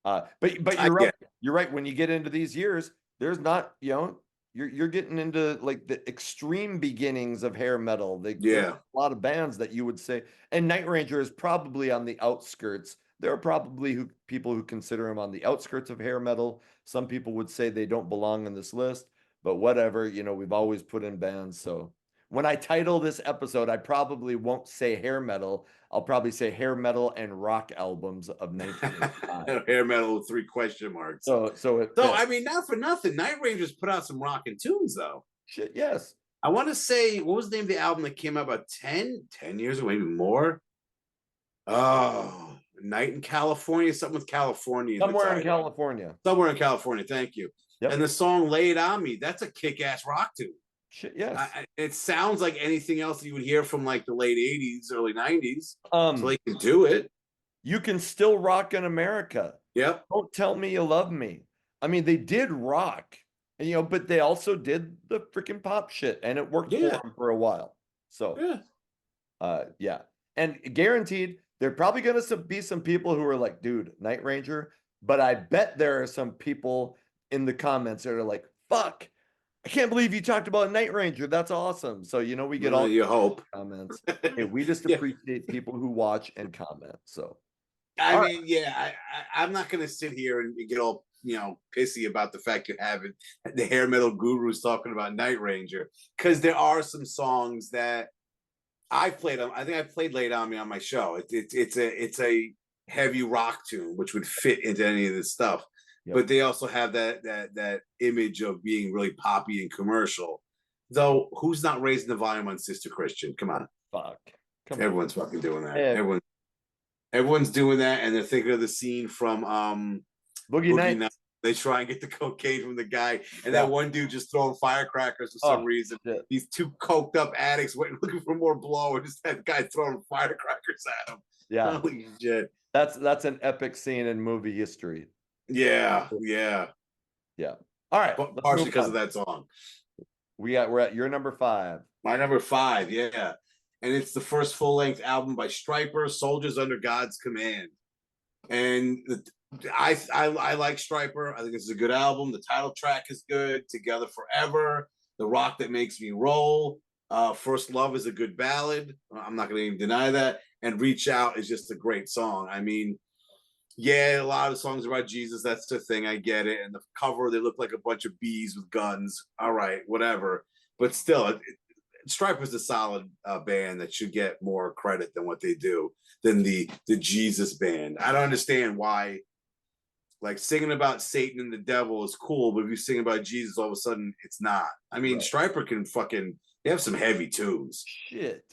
but you're right. You're right. When you get into these years, there's not, you're getting into like the extreme beginnings of hair metal. There's a lot of bands that you would say, and Night Ranger is probably on the outskirts. There are probably people who consider him on the outskirts of hair metal. Some people would say they don't belong in this list, but whatever, we've always put in bands. So when I title this episode, I probably won't say hair metal. I'll probably say hair metal and rock albums of 1985. Hair metal with 3 question marks. So I mean, not for nothing, Night Ranger's put out some rockin' tunes though. Shit, yes. I want to say, what was the name of the album that came out about 10 years ago, maybe more? Oh, Night in California, something with California. Somewhere in California. Somewhere in California, thank you. Yep. And the song Lay It On Me, that's a kick-ass rock tune. Shit, yes. It sounds like anything else you would hear from like the late 80s, early 90s. So they can do it. You Can Still Rock in America. Yep. Don't Tell Me You Love Me. I mean, they did rock, but they also did the freaking pop shit, and it worked for them for a while. So, yeah. And guaranteed, there are probably going to be some people who are like, dude, Night Ranger. But I bet there are some people in the comments that are like, fuck, I can't believe you talked about Night Ranger. That's awesome. So, we get all you hope comments. Hey, we just appreciate people who watch and comment. So, I mean, I'm not going to sit here and get all, pissy about the fact you're having the hair metal gurus talking about Night Ranger, because there are some songs that I've played on. I think I played Lay It On Me on my show. It's a heavy rock tune, which would fit into any of this stuff. Yep. But they also have that image of being really poppy and commercial. Though, who's not raising the volume on Sister Christian? Come on. Fuck. Everyone's fucking doing that. Yeah. Everyone's doing that, and they're thinking of the scene from Boogie Nights. They try and get the cocaine from the guy, and that one dude just throwing firecrackers for some reason. Shit. These 2 coked up addicts looking for more blow, and just that guy throwing firecrackers at him. Yeah. Holy shit. That's an epic scene in movie history. Yeah. All right. Partially because of that song. We're at your number 5. My number 5, yeah. and it's the first full-length album by Stryper, Soldiers Under God's Command. And I like Stryper. I think this is a good album. The title track is good. Together Forever, The Rock That Makes Me Roll. First Love is a good ballad. I'm not going to even deny that. And Reach Out is just a great song. I mean, yeah, a lot of songs about Jesus. That's the thing. I get it. And the cover, they look like a bunch of bees with guns. All right, whatever. But still, Stryper's a solid band that should get more credit than what they do than the Jesus band. I don't understand why, like, singing about Satan and the devil is cool, but if you sing about Jesus, all of a sudden it's not. I mean, Right. Stryper can fucking, they have some heavy tunes. Shit.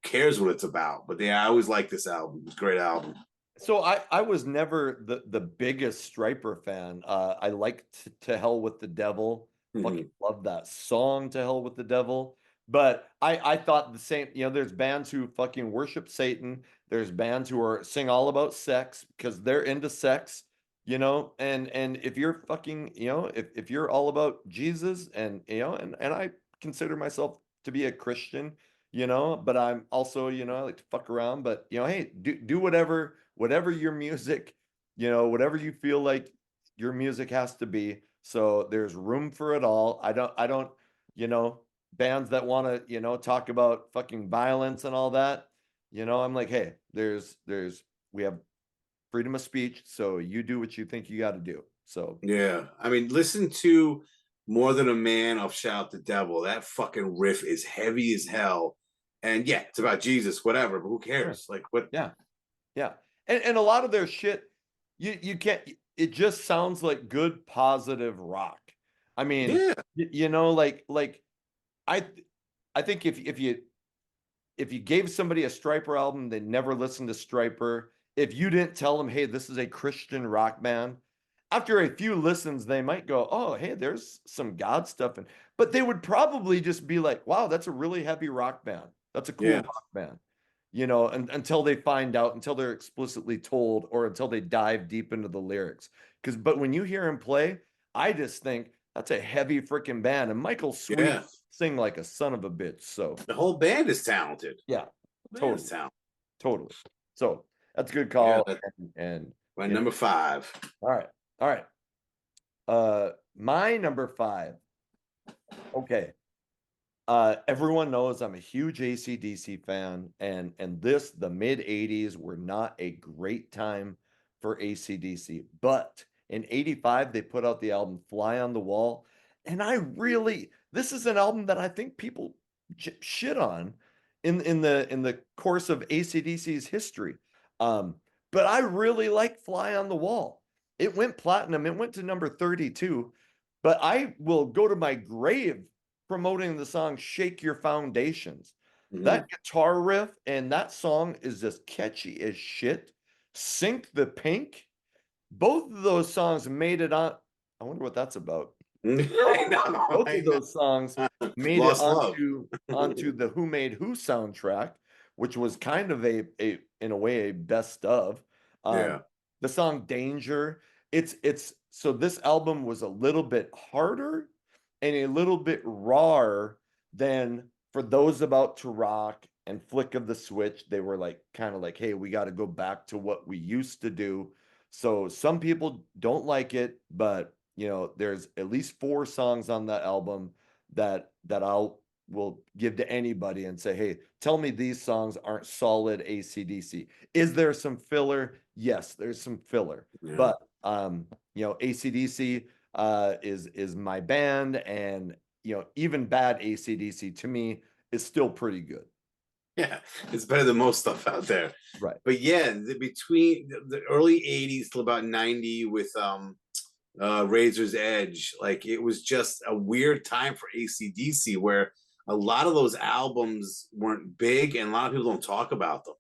Cares what it's about, but I always like this album. It's a great album. So I was never the biggest Stryper fan. I liked To Hell with the Devil. Fucking love that song, To Hell with the Devil. But I thought the same, you know, there's bands who fucking worship Satan. There's bands who are sing all about sex because they're into sex, you know, and if you're fucking, you know, if you're all about Jesus and you know, and I consider myself to be a Christian, you know, but I'm also, you know, I like to fuck around, but you know, hey, do whatever your music, you know, whatever you feel like your music has to be. So there's room for it all. I don't, you know, bands that want to, you know, talk about fucking violence and all that, you know, I'm like, hey, we have freedom of speech, so you do what you think you got to do. So Yeah, I mean, listen to More Than a Man of Shout the Devil. That fucking riff is heavy as hell. And yeah, it's about Jesus, whatever, but who cares? Like, what? yeah, yeah. And a lot of their shit, you can't, it just sounds like good, positive rock. I mean, Yeah, you know, like I I think if you gave somebody a Stryper album, they never listened to Stryper. If you didn't tell them, hey, this is a Christian rock band, after a few listens, they might go, oh, hey, there's some God stuff in. But they would probably just be like, wow, that's a really heavy rock band. That's a cool yeah, rock band. You know, and until they find out, until they're explicitly told, or until they dive deep into the lyrics. But when you hear him play, I just think that's a heavy freaking band. And Michael Sweet yeah. sing like a son of a bitch. So The whole band is talented. yeah, The band is totally, talented. totally. So that's a good Yeah, call. that, And my you know, number 5. all right, all right. My number 5. Okay. Everyone knows I'm a huge AC/DC fan, and the mid 80s were not a great time for AC/DC. But in 85, they put out the album Fly on the Wall. And this is an album that I think people shit on in the course of AC/DC's history. Um, but I really like Fly on the Wall. It went platinum, it went to number 32, but I will go to my grave promoting the song Shake Your Foundations. That guitar riff and that song is just catchy as shit. Sink the Pink. Both of those songs made it on. I wonder what that's about. I know, Both I of those songs know. made it Lost love. onto the Who Made Who soundtrack, which was kind of a in a way a best of. Yeah. The song Danger. It's so this album was a little bit harder and a little bit rawer than For Those About to Rock and Flick of the Switch. They were like kind of like, hey, we got to go back to what we used to do. So some people don't like it, but you know, there's at least 4 songs on that album that will give to anybody and say, hey, tell me these songs aren't solid AC/DC. Is there some filler? Yes, there's some filler. Yeah. But you know, AC/DC is my band, and you know, even bad AC/DC to me is still pretty good. Yeah, it's better than most stuff out there. Right. But yeah, between the early 80s till about 90 with Razor's Edge, like, it was just a weird time for AC/DC where a lot of those albums weren't big and a lot of people don't talk about them.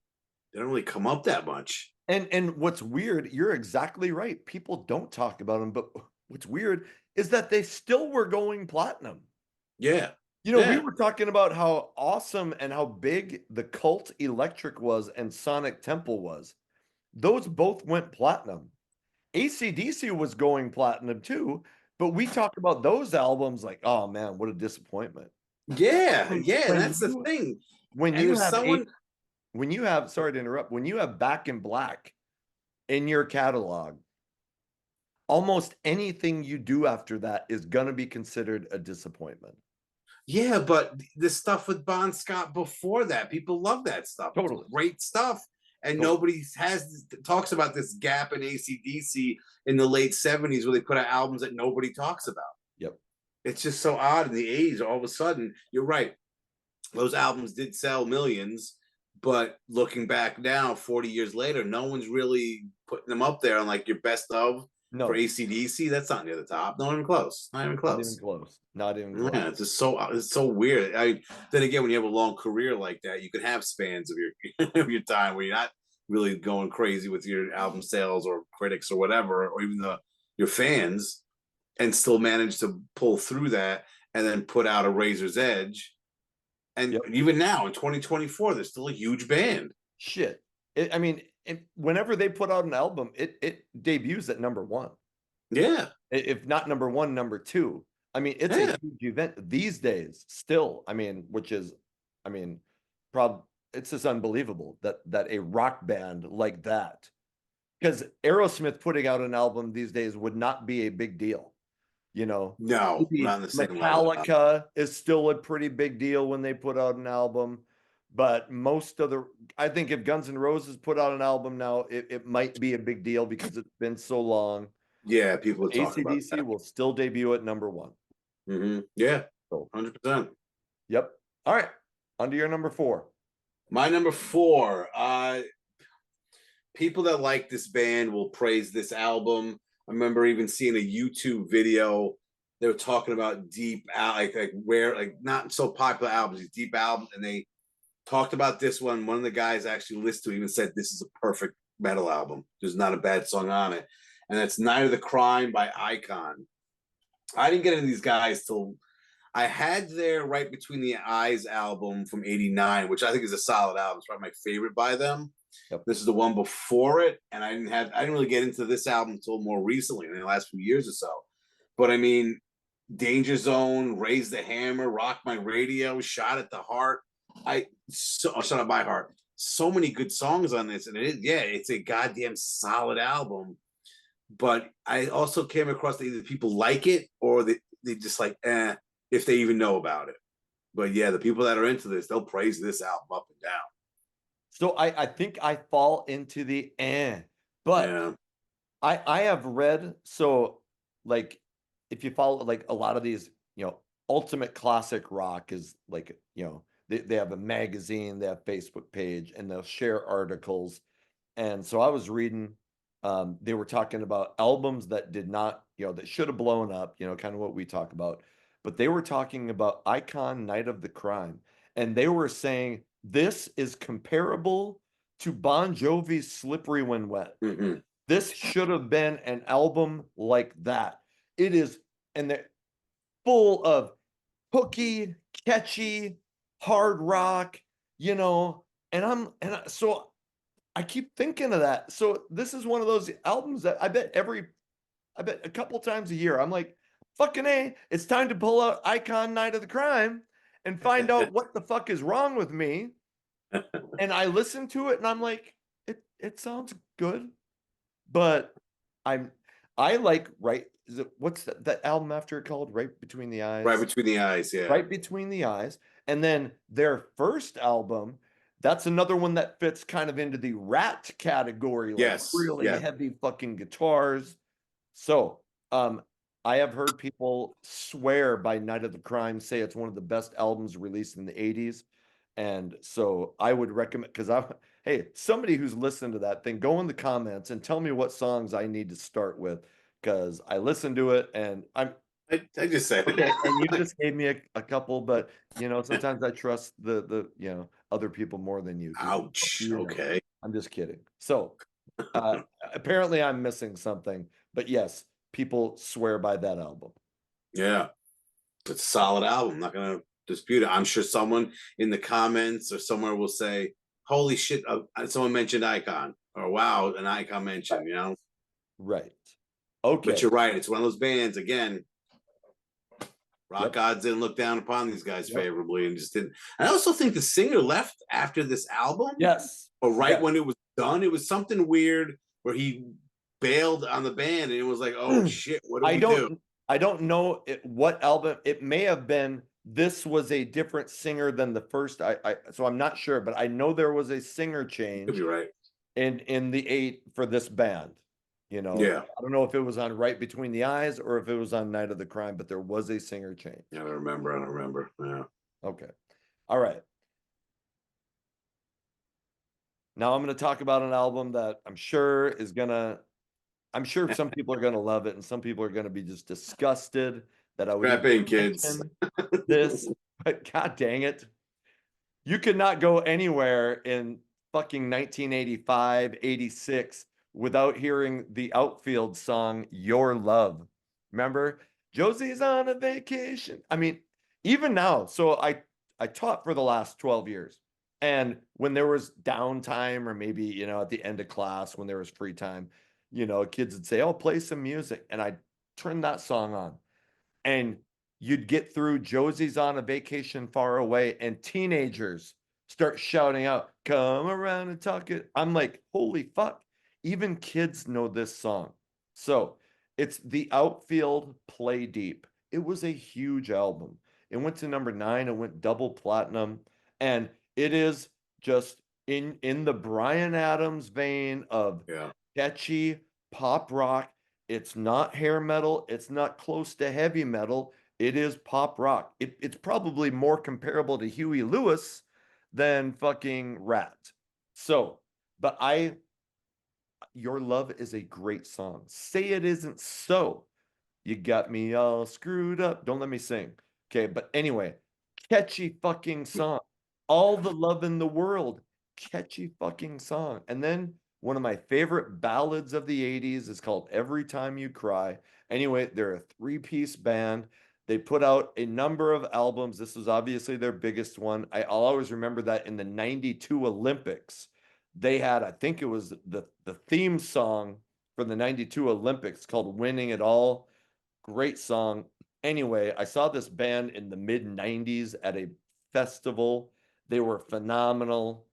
They don't really come up that much. And what's weird, you're exactly right. People don't talk about them, but what's weird is that they still were going platinum. Yeah. You know, we Yeah. were talking about how awesome and how big the Cult Electric was and Sonic Temple was. Those both went platinum. AC/DC was going platinum too, but we talk about those albums like, oh man, what a disappointment. Yeah, yeah, When that's the you- thing. when And you there's have someone, when you have, sorry to interrupt, when you have Back in Black in your catalog, almost anything you do after that is going to be considered a disappointment. yeah, but the stuff with Bon Scott before that, people love that stuff. Totally. It's great stuff. And Totally. nobody talks about this gap in AC/DC in the late 70s where they put out albums that nobody talks about. Yep. It's just so odd in the 80s. All of a sudden, you're right. Those albums did sell millions, but looking back now, 40 years later, no one's really putting them up there on like your best of No, for AC/DC. That's not near the top. Not even close. Not even not even close. close. Not even close. Yeah, it's so weird. Then again, when you have a long career like that, you can have spans of your of your time where you're not really going crazy with your album sales or critics or whatever, or even your fans, and still manage to pull through that and then put out a Razor's Edge. And Yep. even now in 2024, they're still a huge band. Shit. I mean, whenever they put out an album, it debuts at number one. Yeah. If not number one, number two. I mean, it's a huge event these days still. I mean, which is, I mean, it's just unbelievable that a rock band like that, because Aerosmith putting out an album these days would not be a big deal. You know, No, maybe not in the same level. Metallica is still a pretty big deal when they put out an album, but most of I think if Guns N' Roses put out an album now, it might be a big deal because it's been so long. Yeah, people are talking about AC/DC that. will still debut at number one. Yeah, So, 100%. yep. All right, on to your number four. My number four, people that like this band will praise this album. I remember even seeing a YouTube video. They were talking about deep, like rare, like not so popular albums, these deep albums, and they talked about this one. One of the guys actually listened to it, even said this is a perfect metal album. There's not a bad song on it, and that's "Night of the Crime" by Icon. I didn't get into these guys till I had their Right Between the Eyes album from '89, which I think is a solid album. It's probably my favorite by them. Yep. This is the one before it, and I didn't really get into this album until more recently, in the last few years or so. But I mean, Danger Zone, Raise the Hammer, Rock My Radio, Shot at the Heart. Shot at My Heart. So many good songs on this, and it's a goddamn solid album. But I also came across that either people like it or they just like if they even know about it. But yeah, the people that are into this, they'll praise this album up and down. So I think I fall into the but Yeah. I have read, so like if you follow like a lot of these, ultimate classic rock is like, they have a magazine, they have Facebook page, and they'll share articles. And so I was reading, they were talking about albums that did not, that should have blown up, kind of what we talk about. But they were talking about Icon Night of the Crime. And they were saying this is comparable to Bon Jovi's Slippery When Wet. Mm-hmm. This should have been an album like that. It is, and they're full of hooky, catchy, hard rock, so I keep thinking of that. So this is one of those albums that I bet a couple times a year, I'm like, fucking A, it's time to pull out Icon Night of the Crime and find out what the fuck is wrong with me. And I listen to it and I'm like, it sounds good, but I like, what's that album after it called? Right Between the Eyes? Right Between the Eyes, yeah. Right Between the Eyes. And then their first album, that's another one that fits kind of into the Rat category. Like really heavy fucking guitars. So, I have heard people swear by Night of the Crime, say it's one of the best albums released in the 80s. And so I would recommend, hey, somebody who's listened to that thing, go in the comments and tell me what songs I need to start with, because I listened to it and I just said okay, and you just gave me a couple, but sometimes I trust the other people more than you. Ouch. Okay. I'm just kidding. So apparently I'm missing something, but yes, people swear by that album. Yeah. It's a solid album. I'm not gonna dispute it. I'm sure someone in the comments or somewhere will say, holy shit, someone mentioned Icon, or wow, an Icon mentioned, Right. Okay. But you're right. It's one of those bands, again, Rock gods didn't look down upon these guys favorably and just didn't. I also think the singer left after this album. Yes. Or when it was done. It was something weird where he bailed on the band and it was like, oh shit, what do we do? I don't know what album. It may have been, this was a different singer than the first. So I'm not sure, but I know there was a singer change. Could be right. In the 8 for this band. You know, yeah. I don't know if it was on Right Between the Eyes or if it was on Night of the Crime, but there was a singer change. I don't remember. Yeah. Okay. All right. Now I'm going to talk about an album that I'm sure some people are going to love it and some people are going to be just disgusted that I would Strap in, kids. this, but god dang it. You could not go anywhere in fucking 1985, 86 without hearing the Outfield song, Your Love. Remember? Josie's on a vacation. I mean, even now, so I taught for the last 12 years. And when there was downtime or maybe, you know, at the end of class, when there was free time, you know, kids would say, oh, play some music. And I'd turn that song on. And you'd get through Josie's on a vacation far away and teenagers start shouting out, come around and talk it. I'm like, holy fuck. Even kids know this song. So it's the Outfield Play Deep. It was a huge album. It went to number 9. It went double platinum. And it is just in the Bryan Adams vein of catchy pop rock. It's not hair metal. It's not close to heavy metal. It is pop rock. It's probably more comparable to Huey Lewis than fucking Rat. So, but Your Love is a great song. Say It Isn't So. You got me all screwed up. Don't let me sing. Okay, but anyway, catchy fucking song. All the Love in the World. Catchy fucking song. And then one of my favorite ballads of the 80s is called Every Time You Cry. Anyway, they're a 3-piece band. They put out a number of albums. This was obviously their biggest one. I'll always remember that in the 92 Olympics, they had, I think it was the theme song for the 92 Olympics called Winning It All. Great song. Anyway, I saw this band in the mid 90s at a festival. They were phenomenal.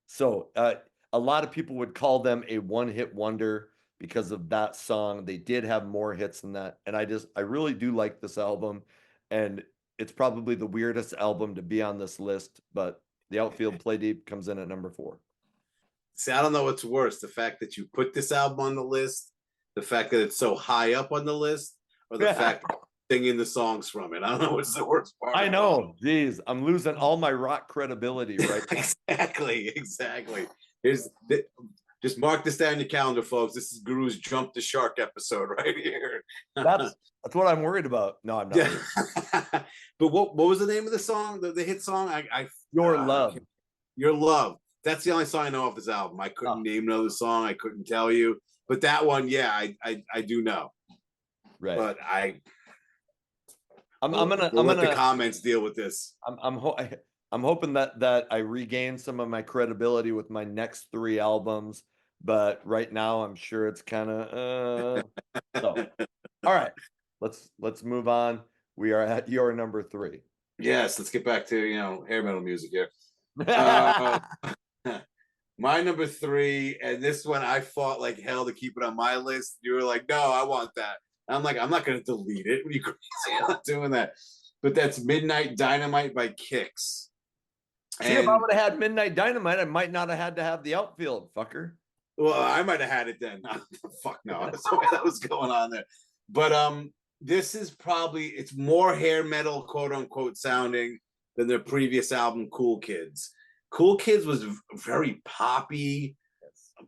So a lot of people would call them a one-hit wonder because of that song. They did have more hits than that. And I really do like this album. And it's probably the weirdest album to be on this list, but the Outfield Play Deep comes in at number 4. See, I don't know what's worse, the fact that you put this album on the list, the fact that it's so high up on the list, or the fact that you're singing the songs from it. I don't know what's the worst part. I know. Jeez, I'm losing all my rock credibility right now. Exactly. Just mark this down your calendar, folks. This is Guru's Jump the Shark episode right here. That's what I'm worried about. No, I'm not. But what was the name of the song? The hit song? Your Love. Your Love. That's the only song I know off this album. I couldn't name another song. I couldn't tell you. But that one, yeah, I do know. Right. But I'm gonna let the comments deal with this. I'm hoping that I regain some of my credibility with my next 3 albums, but right now I'm sure it's kind of so. All right, let's move on. We are at your number 3. Yes, let's get back to hair metal music here. My number 3, and this one I fought like hell to keep it on my list. You were like, no, I want that. I'm like, I'm not going to delete it. What are you crazy? I'm not doing that. But that's Midnight Dynamite by Kix. See, if I would have had Midnight Dynamite, I might not have had to have the Outfield, fucker. Well, I might have had it then. Fuck no. That's the way that was going on there. But this is it's more hair metal, quote unquote, sounding than their previous album, Cool Kids. Cool Kids was very poppy,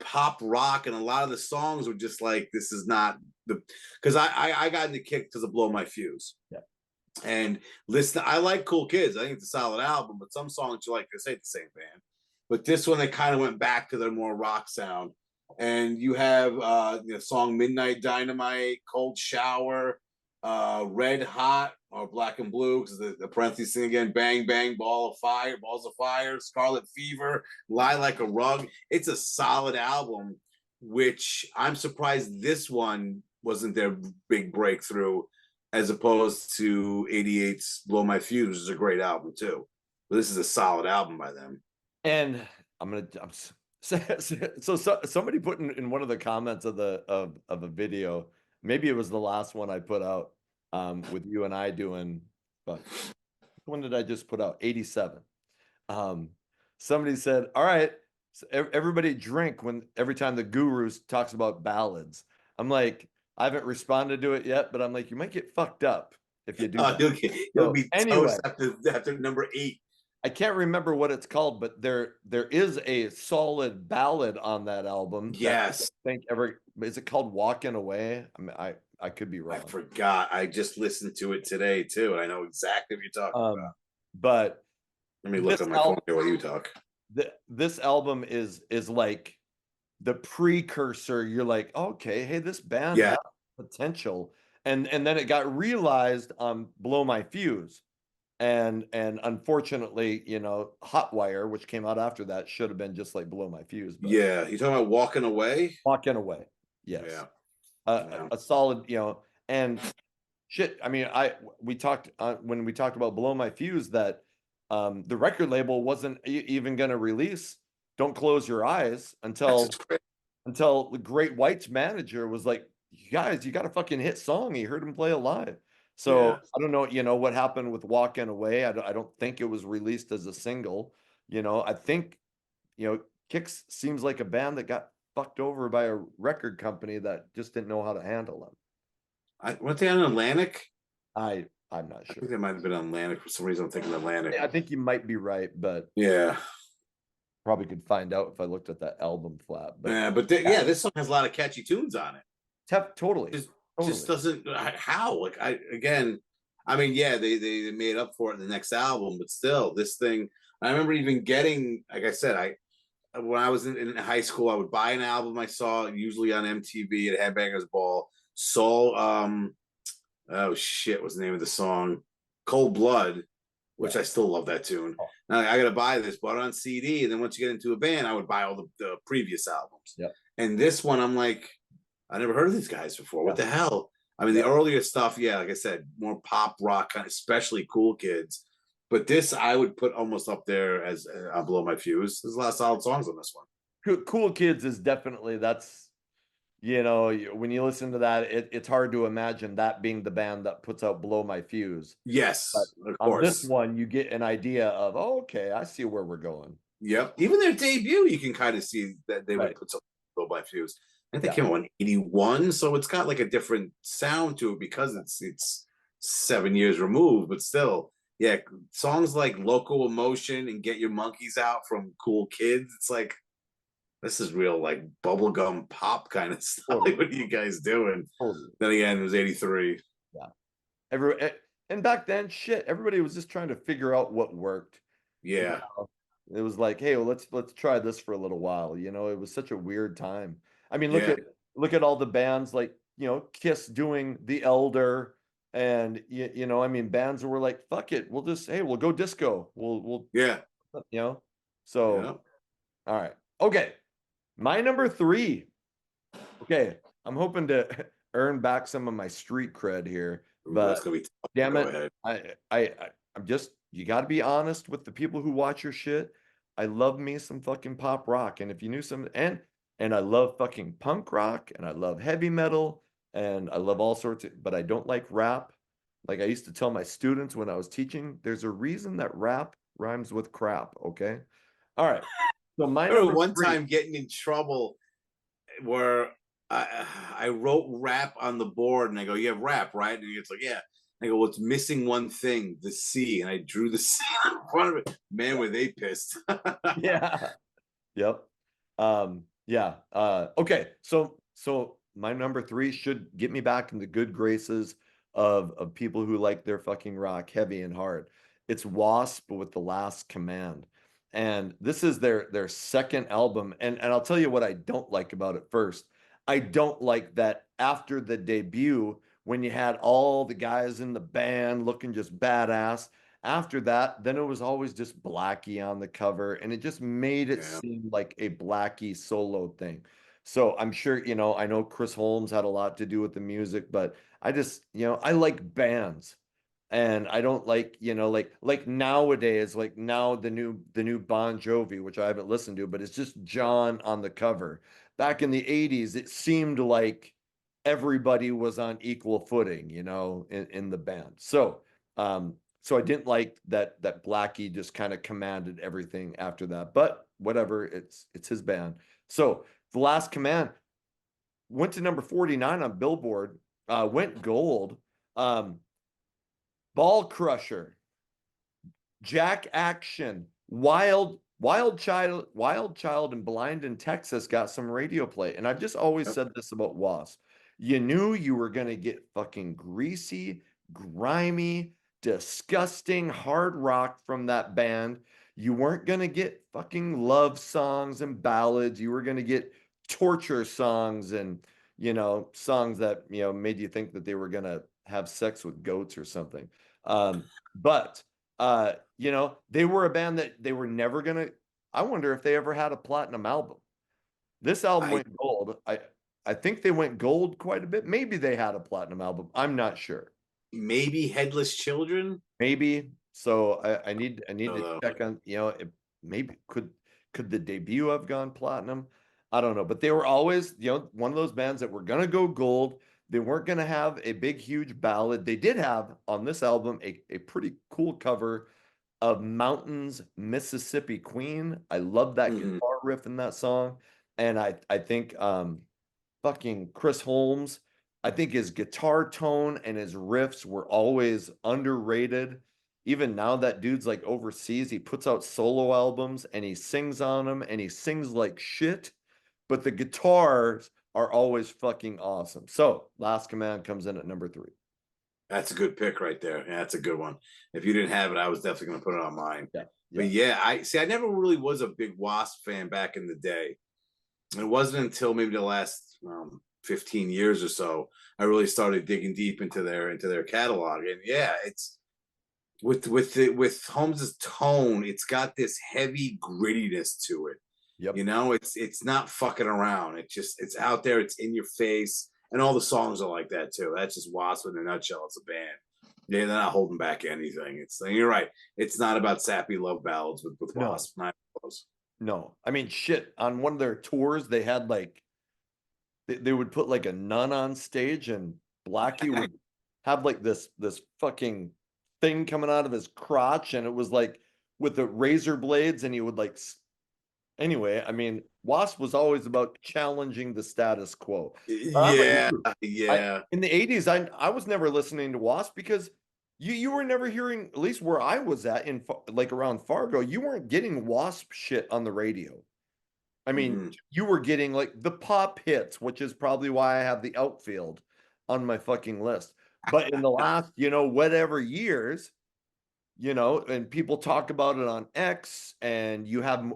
pop rock, and a lot of the songs were just like, this is not because I got into Kick because of Blow My Fuse. Yeah. And listen, I like Cool Kids. I think it's a solid album, but some songs you like, this ain't the same band. But this one, they kind of went back to their more rock sound. And you have the song Midnight Dynamite, Cold Shower, Red Hot, or Black and Blue, because the parentheses thing again, Bang Bang, Balls of Fire, Scarlet Fever, Lie Like a Rug. It's a solid album, which I'm surprised this one wasn't their big breakthrough. as opposed to 88's Blow My Fuse, which is a great album too. But this is a solid album by them. And so somebody put in one of the comments of a video, maybe it was the last one I put out, with you and I doing, but when did I just put out? 87. Somebody said, all right, so everybody drink every time the Gurus talks about ballads. I'm like, I haven't responded to it yet, but I'm like, you might get fucked up if you do that. He'll be anyway, toast after number 8. I can't remember what it's called, but there is a solid ballad on that album. Yes. I think is it called Walking Away? I mean, I could be wrong. I forgot. I just listened to it today too, and I know exactly what you're talking about. But let me look on my phone here while you talk. This album is like the precursor. You're like, okay, hey, this band has potential, and then it got realized on Blow My Fuse. And unfortunately, you know, Hotwire, which came out after that, should have been just like Blow My Fuse. But yeah, you talking about Walking Away? Walking Away, yes. Yeah. A solid, you know, and shit. I mean, we talked when we talked about Blow My Fuse that the record label wasn't even going to release "Don't Close Your Eyes" until the Great White's manager was like, "You guys, you got a fucking hit song." He heard him play it live. So I don't know, you know, what happened with Walking Away. I don't think it was released as a single. You know, I think, you know, Kix seems like a band that got fucked over by a record company that just didn't know how to handle them. Weren't they on Atlantic? I'm not I sure. think they might have been on Atlantic for some reason. I'm thinking Atlantic. I think you might be right, but yeah, probably could find out if I looked at that album flat. But this song has a lot of catchy tunes on it. Totally. Just doesn't how like I mean they made up for it in the next album, but still this thing I remember even getting, like I said, when I was in high school I would buy an album I saw usually on MTV at Headbangers Ball, saw oh shit what's the name of the song, Cold Blood, which I still love that tune. Now I gotta buy this, bought it on CD, and then once you get into a band I would buy all the previous albums. And this one I'm like, I never heard of these guys before. What the hell? I mean, the earlier stuff, like I said, more pop rock, kind of, especially Cool Kids. But this, I would put almost up there as Blow My Fuse. There's a lot of solid songs on this one. Cool Kids is definitely, that's, you know, when you listen to that, it's hard to imagine that being the band that puts out Blow My Fuse. Yes, but of course. On this one, you get an idea of, oh, okay, I see where we're going. Yep. Even their debut, you can kind of see that they would put something Blow My Fuse. I think they came out in 81, so it's got like a different sound to it because it's 7 years removed, but still, songs like Local Emotion and Get Your Monkeys Out from Cool Kids, it's like, this is real like bubblegum pop kind of stuff. Like, what are you guys doing? Then again, it was 83. Yeah. And back then, shit, everybody was just trying to figure out what worked. Yeah. You know? It was like, hey, well, let's try this for a little while. You know, it was such a weird time. I mean, look at all the bands like, you know, Kiss doing The Elder, and you know, I mean, bands were like, fuck it, we'll go disco. We'll you know. So all right. Okay. My number 3. Okay, I'm hoping to earn back some of my street cred here, but damn it, I'm just, you got to be honest with the people who watch your shit. I love me some fucking pop rock, and if you knew some, and I love fucking punk rock, and I love heavy metal, and I love all sorts of, but I don't like rap. Like I used to tell my students when I was teaching, there's a reason that rap rhymes with crap. Okay, all right. So my number one 3, time getting in trouble where I wrote rap on the board, and I go, "You have rap, right?" And it's like, "Yeah." I go, "Well, it's missing one thing, the C," and I drew the C in front of it. Man, were they pissed? Yeah. Yep. Yeah. Okay. So my number 3 should get me back in the good graces of people who like their fucking rock heavy and hard. It's Wasp with The Last Command. And this is their second album. And I'll tell you what I don't like about it first. I don't like that after the debut, when you had all the guys in the band looking just badass, after that, then it was always just Blackie on the cover, and it just made it seem like a Blackie solo thing. So I'm sure, you know, I know Chris Holmes had a lot to do with the music, but I just, I like bands. And I don't like, like nowadays, like now the new Bon Jovi, which I haven't listened to, but it's just John on the cover. Back in the 80s, it seemed like everybody was on equal footing, in the band. So I didn't like that Blackie just kind of commanded everything after that. But whatever, it's his band. So The Last Command went to number 49 on Billboard, went gold. Ball Crusher, Jack Action, Wild Child, and Blind in Texas got some radio play. And I've just always said this about Wasp. You knew you were gonna get fucking greasy, grimy, disgusting hard rock from that band. You weren't gonna get fucking love songs and ballads. You were gonna get torture songs and songs that made you think that they were gonna have sex with goats or something. But they were a band that they were never gonna. I wonder if they ever had a platinum album. This album I went gold. I think they went gold quite a bit. Maybe they had a platinum album. I'm not sure. maybe Headless Children. Maybe. So I need No, to no. check on, maybe could the debut have gone platinum? I don't know, but they were always, one of those bands that were gonna go gold. They weren't gonna have a big, huge ballad. They did have on this album a pretty cool cover of Mountains, Mississippi Queen. I love that Mhm. guitar riff in that song. And I think fucking Chris Holmes, I think his guitar tone and his riffs were always underrated. Even now that dude's like overseas, he puts out solo albums and he sings on them and he sings like shit, but the guitars are always fucking awesome. So Last Command comes in at number 3. That's a good pick right there. Yeah, that's a good one. If you didn't have it, I was definitely going to put it on mine. Yeah. But yeah, I never really was a big Wasp fan back in the day. It wasn't until maybe the last 15 years or so I really started digging deep into their catalog. And yeah, it's with Holmes's tone, it's got this heavy grittiness to it. Yep. It's not fucking around. It's out there, it's in your face, and all the songs are like that too. That's just Wasp in a nutshell. It's a band. Yeah, they're not holding back anything. You're right. It's not about sappy love ballads with No. Wasp. Not close. No. I mean, shit. On one of their tours, they had like they would put like a nun on stage, and Blackie would have like this fucking thing coming out of his crotch, and it was like with the razor blades, and he would like. Anyway, I mean, Wasp was always about challenging the status quo. Yeah, yeah. In the 80s, I was never listening to Wasp because you were never hearing, at least where I was at in like around Fargo, you weren't getting Wasp shit on the radio. I mean, Mhm. you were getting like the pop hits, which is probably why I have the outfield on my fucking list. But in the last, whatever years, and people talk about it on X, and you have,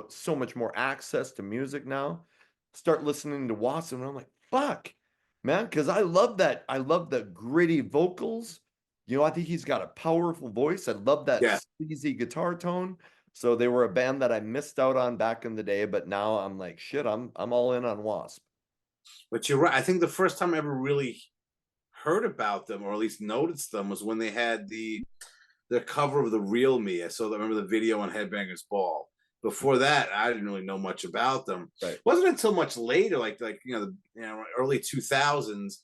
so much more access to music now. Start listening to Watson, and I'm like, fuck, man, because I love that. I love the gritty vocals. I think he's got a powerful voice. I love that Yeah. sleazy guitar tone. So they were a band that I missed out on back in the day, but now I'm like, shit, I'm all in on Wasp. But you're right. I think the first time I ever really heard about them, or at least noticed them, was when they had the cover of The Real Me. I remember the video on Headbangers Ball. Before that, I didn't really know much about them. Right. It wasn't until much later, like early 2000s,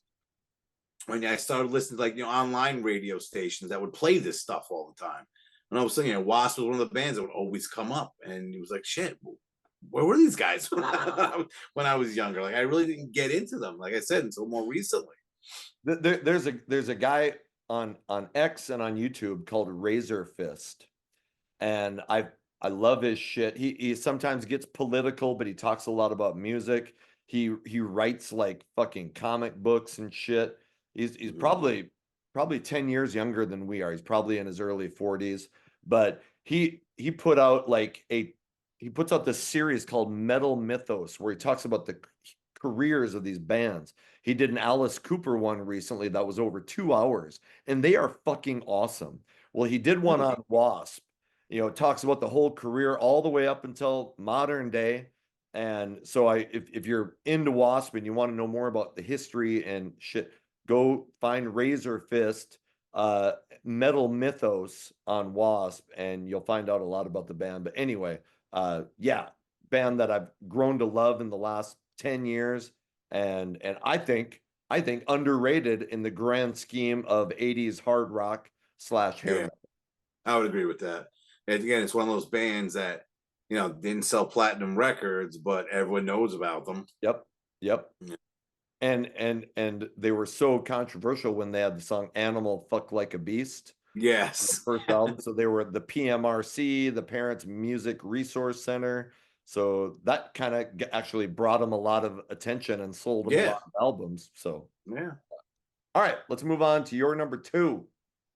when I started listening to online radio stations that would play this stuff all the time. And I was thinking, Wasp was one of the bands that would always come up, and it was like, shit, where were these guys when I was younger? Like, I really didn't get into them, like I said, until more recently. There's a guy on X and on YouTube called Razor Fist, and I love his shit. He sometimes gets political, but he talks a lot about music. He writes like fucking comic books and shit. He's probably 10 years younger than we are. He's probably in his early 40s, but he put out he puts out this series called Metal Mythos, where he talks about the careers of these bands. He did an Alice Cooper one recently that was over 2 hours, and they are fucking awesome. Well, he did one on Wasp. Talks about the whole career all the way up until modern day. And so if you're into Wasp and you want to know more about the history and shit, go find Razor Fist, Metal Mythos on Wasp, and you'll find out a lot about the band. But anyway, yeah, band that I've grown to love in the last 10 years, and I think underrated in the grand scheme of 80s hard rock slash hair Yeah, metal. I would agree with that. And again, it's one of those bands that didn't sell platinum records, but everyone knows about them. Yep, yep. Yeah. And they were so controversial when they had the song Animal Fuck Like a Beast, the Yes. first album. So they were the PMRC, the Parents Music Resource Center. So that kind of actually brought them a lot of attention and sold them a Yeah. lot of albums. So, Yeah. all right, let's move on to your number 2.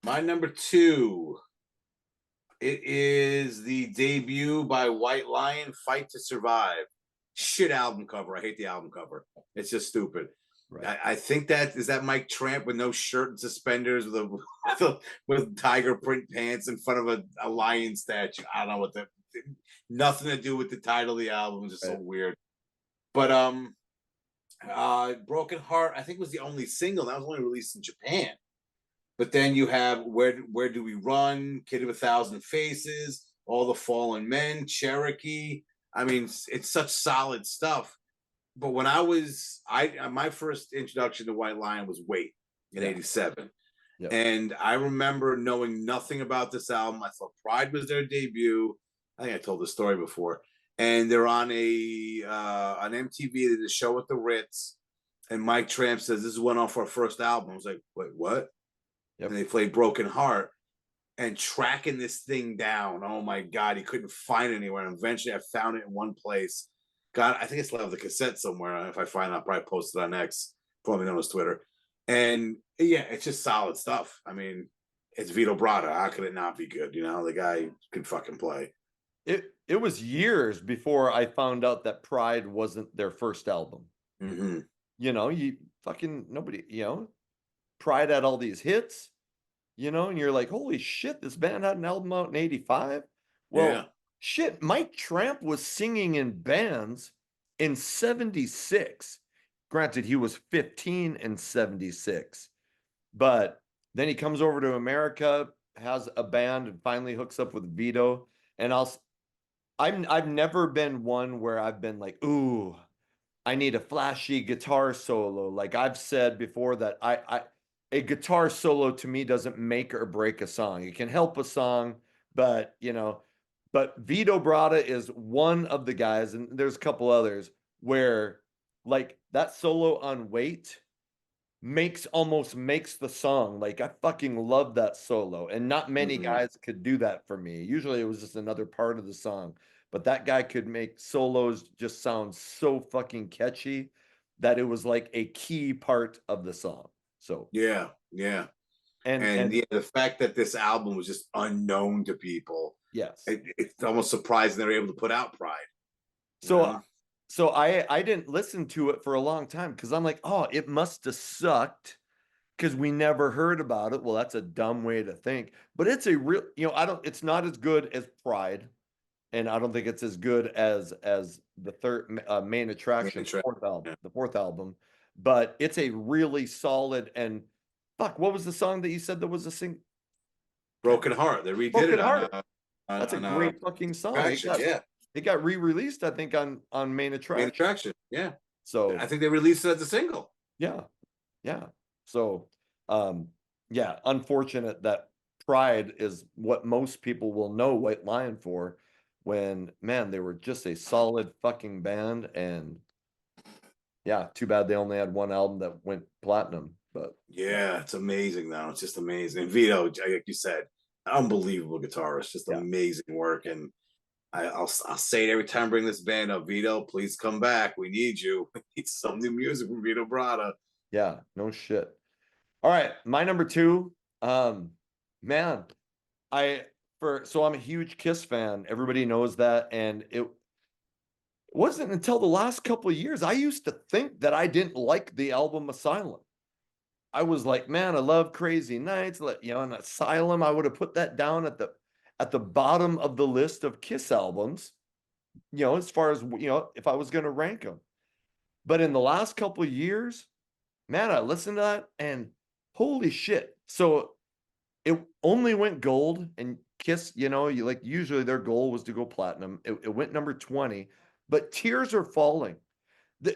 My number 2. It is the debut by White Lion, Fight to Survive. Shit album cover. I hate the album cover. It's just stupid. Right. I think that is that Mike Tramp with no shirt and suspenders with with tiger print pants in front of a lion statue. I don't know what that, nothing to do with the title of the album. It's just so Right. weird. But Broken Heart, I think was the only single that was only released in Japan. But then you have Where Do We Run, Kid of a Thousand Faces, All the Fallen Men, Cherokee. I mean, it's such solid stuff. But when my first introduction to White Lion was Wait in Yeah. '87. Yep. And I remember knowing nothing about this album. I thought Pride was their debut. I think I told the story before. And they're on on MTV. They did a show at the Ritz. And Mike Tramp says, "This is one off our first album." I was like, "Wait, what?" Yep. And they played Broken Heart. And tracking this thing down, oh my God, he couldn't find it anywhere. And eventually I found it in one place. God, I think I still have the cassette somewhere. If I find it, I'll probably post it on X, formerly known as Twitter. And yeah, it's just solid stuff. I mean, it's Vito Bratta. How could it not be good? The guy can fucking play. It was years before I found out that Pride wasn't their first album. Mm-hmm. You fucking nobody, Pride had all these hits, and you're like, holy shit, this band had an album out in 85. Well, Yeah. shit, Mike Tramp was singing in bands in 76. Granted, he was 15 in 76, but then he comes over to America, has a band, and finally hooks up with Vito. And I've never been one where I've been like, ooh, I need a flashy guitar solo. Like I've said before that a guitar solo to me doesn't make or break a song. It can help a song, but Vito Bratta is one of the guys, and there's a couple others where like that solo on Wait almost makes the song. Like I fucking love that solo, and not many guys could do that for me. Usually it was just another part of the song, but that guy could make solos just sound so fucking catchy that it was like a key part of the song. So yeah. And and the fact that this album was just unknown to people, yes, it's almost surprising they were able to put out Pride. So I didn't listen to it for a long time because I'm like, oh, it must have sucked because we never heard about it. Well, that's a dumb way to think, but it's a real, it's not as good as Pride, and I don't think it's as good as the third main attraction, the fourth album, but it's a really solid. And fuck, what was the song that you said that was a sing? Broken Heart. They redid Broken it Heart. on That's a great fucking song. It got re-released, I think, on main attraction. Main attraction, yeah. So I think they released it as a single. Yeah. So, yeah, unfortunate that Pride is what most people will know White Lion for, when, man, they were just a solid fucking band. And yeah, too bad they only had one album that went platinum. But yeah, it's amazing though. It's just amazing. And Vito, like you said, unbelievable guitarist, just amazing work. And I'll say it every time I bring this band up. Vito, please come back. We need you. We need some new music from Vito Bratta. Yeah, no shit. All right, my number 2. Man, so I'm a huge Kiss fan. Everybody knows that, and it wasn't until the last couple of years I used to think that I didn't like the album Asylum. I was like, man, I love Crazy Nights. And Asylum, I would have put that down at the bottom of the list of Kiss albums, as far as, if I was going to rank them. But in the last couple of years, man, I listened to that and holy shit. So it only went gold, and Kiss, you know, you like usually their goal was to go platinum. It went number 20, but Tears Are Falling. The,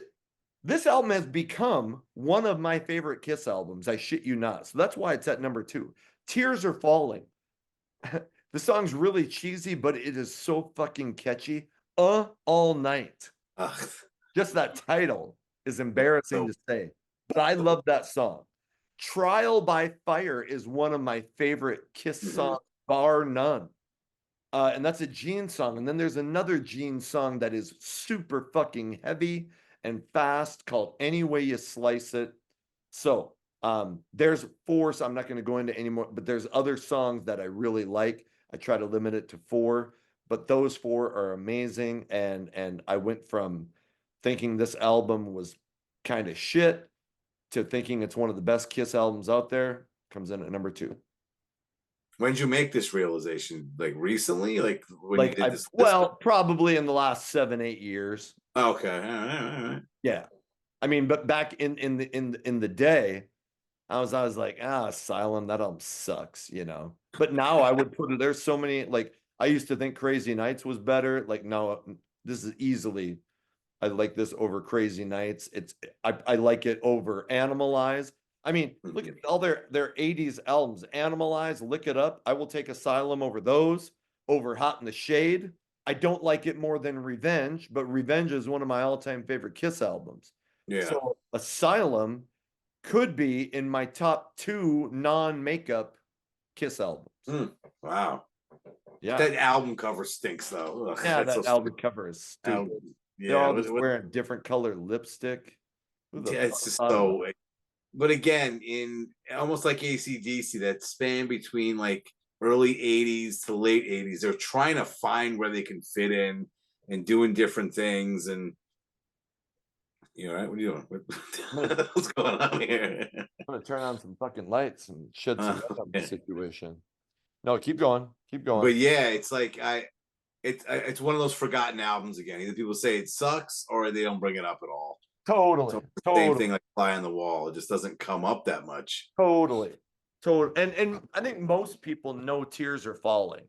this album has become one of my favorite Kiss albums. I shit you not. So that's why it's at number 2. Tears Are Falling. The song's really cheesy, but it is so fucking catchy. All Night. Ugh. Just that title is embarrassing to say, but I love that song. Trial by Fire is one of my favorite Kiss songs, bar none. And that's a Gene song. And then there's another Gene song that is super fucking heavy and fast called Any Way You Slice It. So there's 4, so I'm not going to go into any more, but there's other songs that I really like. I try to limit it to 4, but those 4 are amazing. And I went from thinking this album was kind of shit to thinking it's one of the best Kiss albums out there. Comes in at number 2. When did you make this realization? Like recently? Like when Like you did this? well, probably in the last 7-8 years. Okay. All right. Yeah. I mean, but back in the day, I was like, Asylum, that album sucks, you know. But now I would put it, there's so many, like I used to think Crazy Nights was better. Like, no, this is easily, I like this over Crazy Nights. I like it over Animalize. I mean, look at all their 80s albums. Animalize, Lick It Up. I will take Asylum over those, over Hot in the Shade. I don't like it more than Revenge, but Revenge is one of my all-time favorite Kiss albums. Yeah. So Asylum could be in my top 2 non-makeup Kiss albums. Wow. Yeah. That album cover stinks though. Ugh, Yeah, that so album cover is stupid. They're all just wearing different color lipstick. Yeah, it's just so. But again, in almost like AC/DC, that span between like early 80s to late 80s, they're trying to find where they can fit in and doing different things. And you all right? What are you doing? What's going on here? I'm gonna turn on some fucking lights and shed some light on the situation. No, keep going. Keep going. But yeah, it's like it's one of those forgotten albums again. Either people say it sucks or they don't bring it up at all. Totally. So totally. Same thing like Fly on the Wall. It just doesn't come up that much. Totally. And I think most people know Tears Are Falling.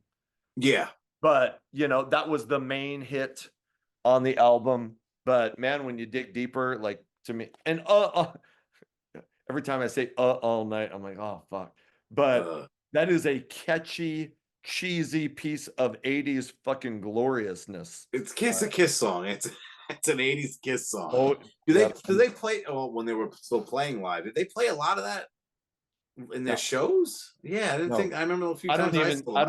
Yeah. But you know, that was the main hit on the album. But man, when you dig deeper, like to me, and every time I say all night, I'm like, oh fuck. But that is a catchy, cheesy piece of 80s fucking gloriousness. It's a Kiss song. It's an 80s Kiss song. Oh, do they play when they were still playing live? Did they play a lot of that in their shows? Yeah, I didn't think I remember a few times. I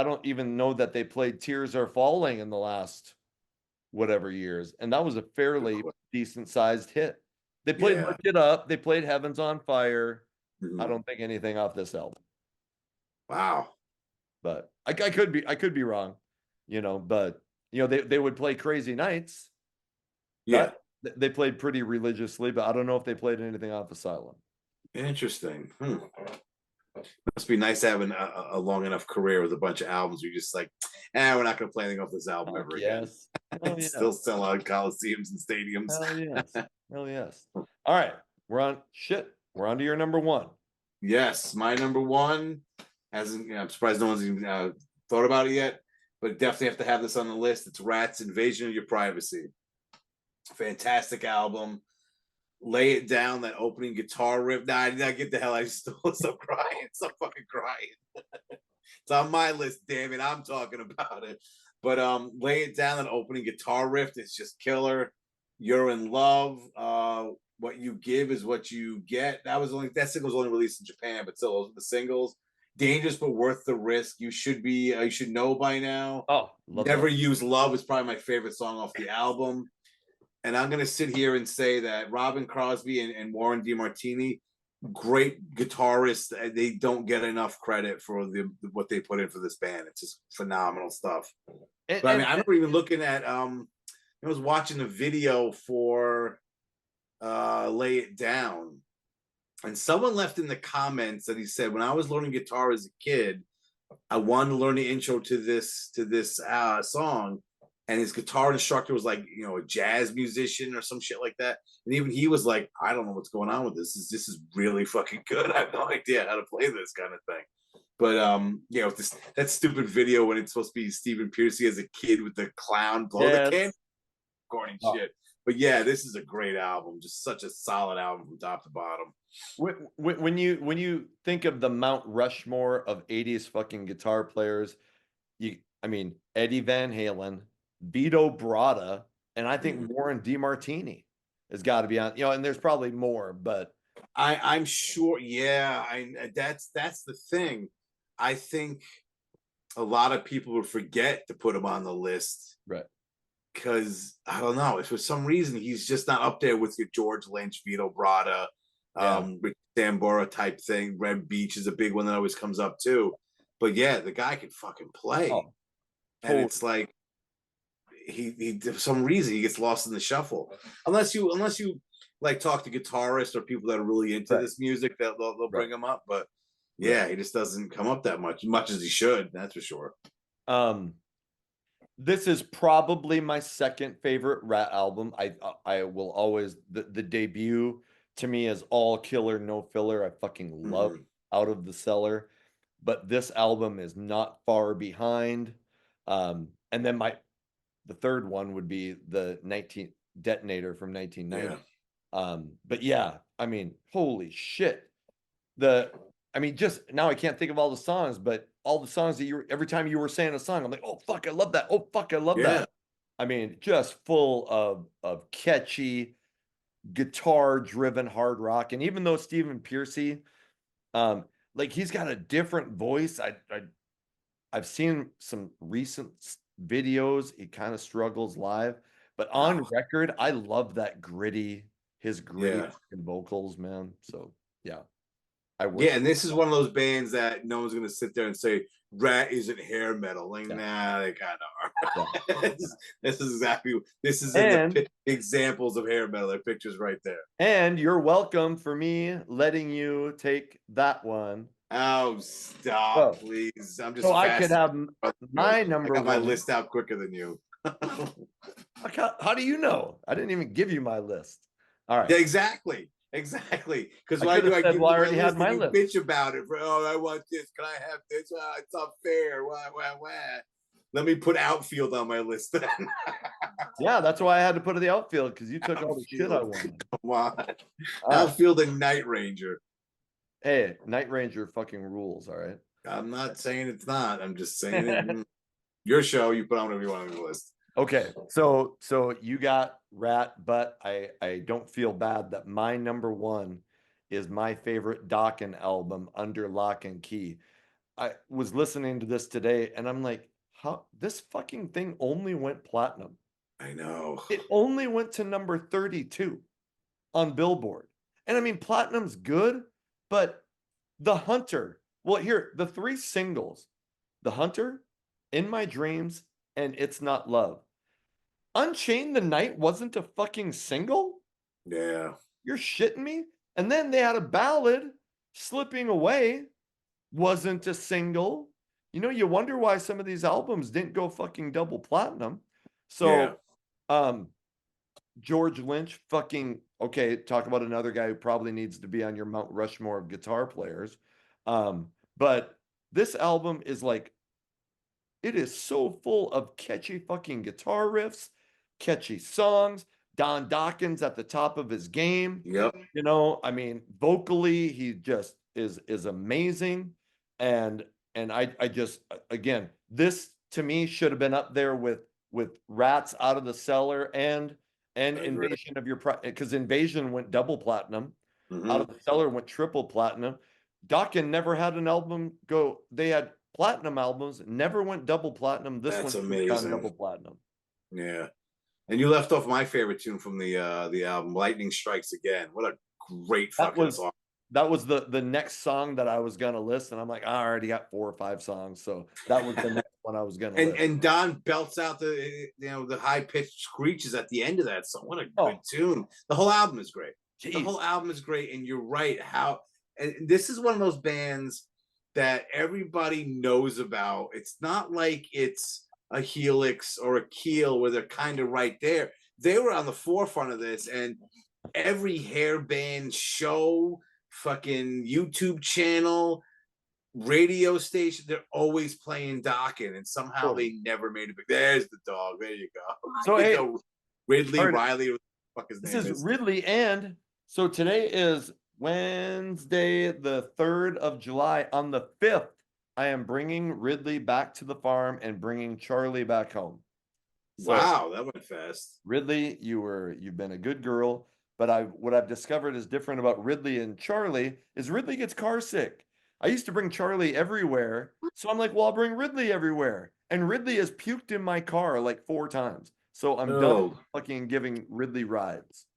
don't even know that they played Tears Are Falling in the last whatever years. And that was a fairly decent sized hit. They played Lift It Up, they played Heaven's on Fire. I don't think anything off this album. Wow. But I could be wrong, you know, but you know, they would play Crazy Nights. Yeah. They played pretty religiously, but I don't know if they played anything off Asylum. Interesting. Must be nice having a long enough career with a bunch of albums where you're just like, we're not going to play anything off this album ever again. Yes. Still sell out coliseums and stadiums. Hell yes. Hell yes. All right. We're on to your number 1. Yes. My number 1 hasn't, I'm surprised no one's even thought about it yet, but definitely have to have this on the list. It's Rat's Invasion of Your Privacy. Fantastic album. Lay It Down, that opening guitar riff. Nah, I did not get the hell. I still stop crying. Stop fucking crying. It's on my list, damn it. I'm talking about it. But Lay It Down, that opening guitar riff is just killer. You're in Love. What You Give Is What You Get. That single was only released in Japan, but still, those were the singles. Dangerous but Worth the Risk. You should know by now. Oh, Never Use Love is probably my favorite song off the album. And I'm going to sit here and say that Robin Crosby and Warren DeMartini, great guitarists. They don't get enough credit for what they put in for this band. It's just phenomenal stuff. I remember even looking at, I was watching a video for Lay It Down. And someone left in the comments that he said, when I was learning guitar as a kid, I wanted to learn the intro to this song. and his guitar instructor was like, you know, a jazz musician or some shit like that. And even he was like, I don't know what's going on with this. This is really fucking good. I have no idea how to play this kind of thing. But you know, that stupid video when it's supposed to be Stephen Piercy as a kid with the clown blow the can, corny shit. But yeah, this is a great album. Just such a solid album from top to bottom. When you think of the Mount Rushmore of 80s fucking guitar players, I mean, Eddie Van Halen, Vito Bratta, and I think Warren DeMartini has got to be on, you know, and there's probably more, but I'm sure, yeah, that's the thing. I think a lot of people will forget to put him on the list. Right. Because I don't know, if for some reason he's just not up there with your George Lynch, Vito Bratta, Rick Sambora type thing. Red Beach is a big one that always comes up too. But yeah, the guy can fucking play. And it's like he for some reason he gets lost in the shuffle. Unless you like talk to guitarists or people that are really into this music, they'll bring him up. But yeah, he just doesn't come up that much as he should, that's for sure. This is probably my second favorite Rat album. I will always the debut to me is all killer, no filler. I fucking love Out of the Cellar, but this album is not far behind. And then the third one would be the 19 Detonator from 1990. But yeah, I mean, holy shit. Just now I can't think of all the songs, but all the songs that every time you were saying a song, I'm like, oh fuck, I love that. Oh fuck, I love that. I mean, just full of catchy, guitar-driven hard rock. And even though Stephen Piercy, like he's got a different voice. I've seen some recent videos. He kind of struggles live, but on record, I love that his gritty vocals, man. So yeah. And this is one of those bands that no one's gonna sit there and say Rat isn't hair metal. Like, nah, they kind of are. This is the examples of hair metal. There are pictures right there. And you're welcome for me letting you take that one. Oh, stop, please! I'm just so I could have my number. I got my list out quicker than you. How do you know? I didn't even give you my list. All right. Yeah, exactly. Because I already had my list. Bitch about it. Oh, I want this. Can I have this? It's unfair. Wah. Let me put Outfield on my list. Yeah, that's why I had to put the Outfield, because you took all the shit I wanted. Come on. Outfield and Night Ranger. Hey, Night Ranger fucking rules, all right? I'm not saying it's not. I'm just saying it. Your show, you put on whatever you want on the list. Okay, so you got Rat, but I don't feel bad that my number one is my favorite Dokken album, Under Lock and Key. I was listening to this today, and I'm like, how this fucking thing only went platinum. I know. It only went to number 32 on Billboard. And I mean, platinum's good, but The Hunter, well, here, the three singles, The Hunter, In My Dreams, and It's Not Love. Unchained the Night wasn't a fucking single? Yeah. You're shitting me? And then they had a ballad, Slipping Away, wasn't a single. You know, you wonder why some of these albums didn't go fucking double platinum. So, George Lynch, fucking, okay, talk about another guy who probably needs to be on your Mount Rushmore of guitar players. But this album is like, it is so full of catchy fucking guitar riffs, catchy songs. Don Dawkins at the top of his game. Yep. You know, I mean, vocally, he just is amazing. And I just, again, this to me should have been up there with Rats, Out of the Cellar, and Invasion of Your Pride, because Invasion went double platinum. Out of the Cellar went triple platinum. Dokken never had an album go. They had platinum albums, never went double platinum. This one amazing. Double platinum. Yeah. And you left off my favorite tune from the album, Lightning Strikes Again. What a great fucking song. That was the next song that I was gonna list, and I'm like, I already got 4 or 5 songs, so that was the next one I was gonna list. And Don belts out the high pitched screeches at the end of that song. What a good tune! The whole album is great. Jeez. The whole album is great, and you're right. And this is one of those bands that everybody knows about. It's not like it's a helix or a keel where they're kind of right there. They were on the forefront of this, and every hairband show, fucking YouTube channel, radio station, they're always playing Dokken, and somehow they never made it big. There's the dog. There you go. So, You hey, know, Ridley, all right, Riley, what the fuck his this name is is. Ridley, and so today is Wednesday, the 3rd of July. On the 5th, I am bringing Ridley back to the farm and bringing Charlie back home. So, Wow, that went fast. Ridley, you've been a good girl, but what I've discovered is different about Ridley and Charlie is Ridley gets car sick. I used to bring Charlie everywhere, so I'm like, well, I'll bring Ridley everywhere, and Ridley has puked in my car like 4 times. So I'm done fucking giving Ridley rides.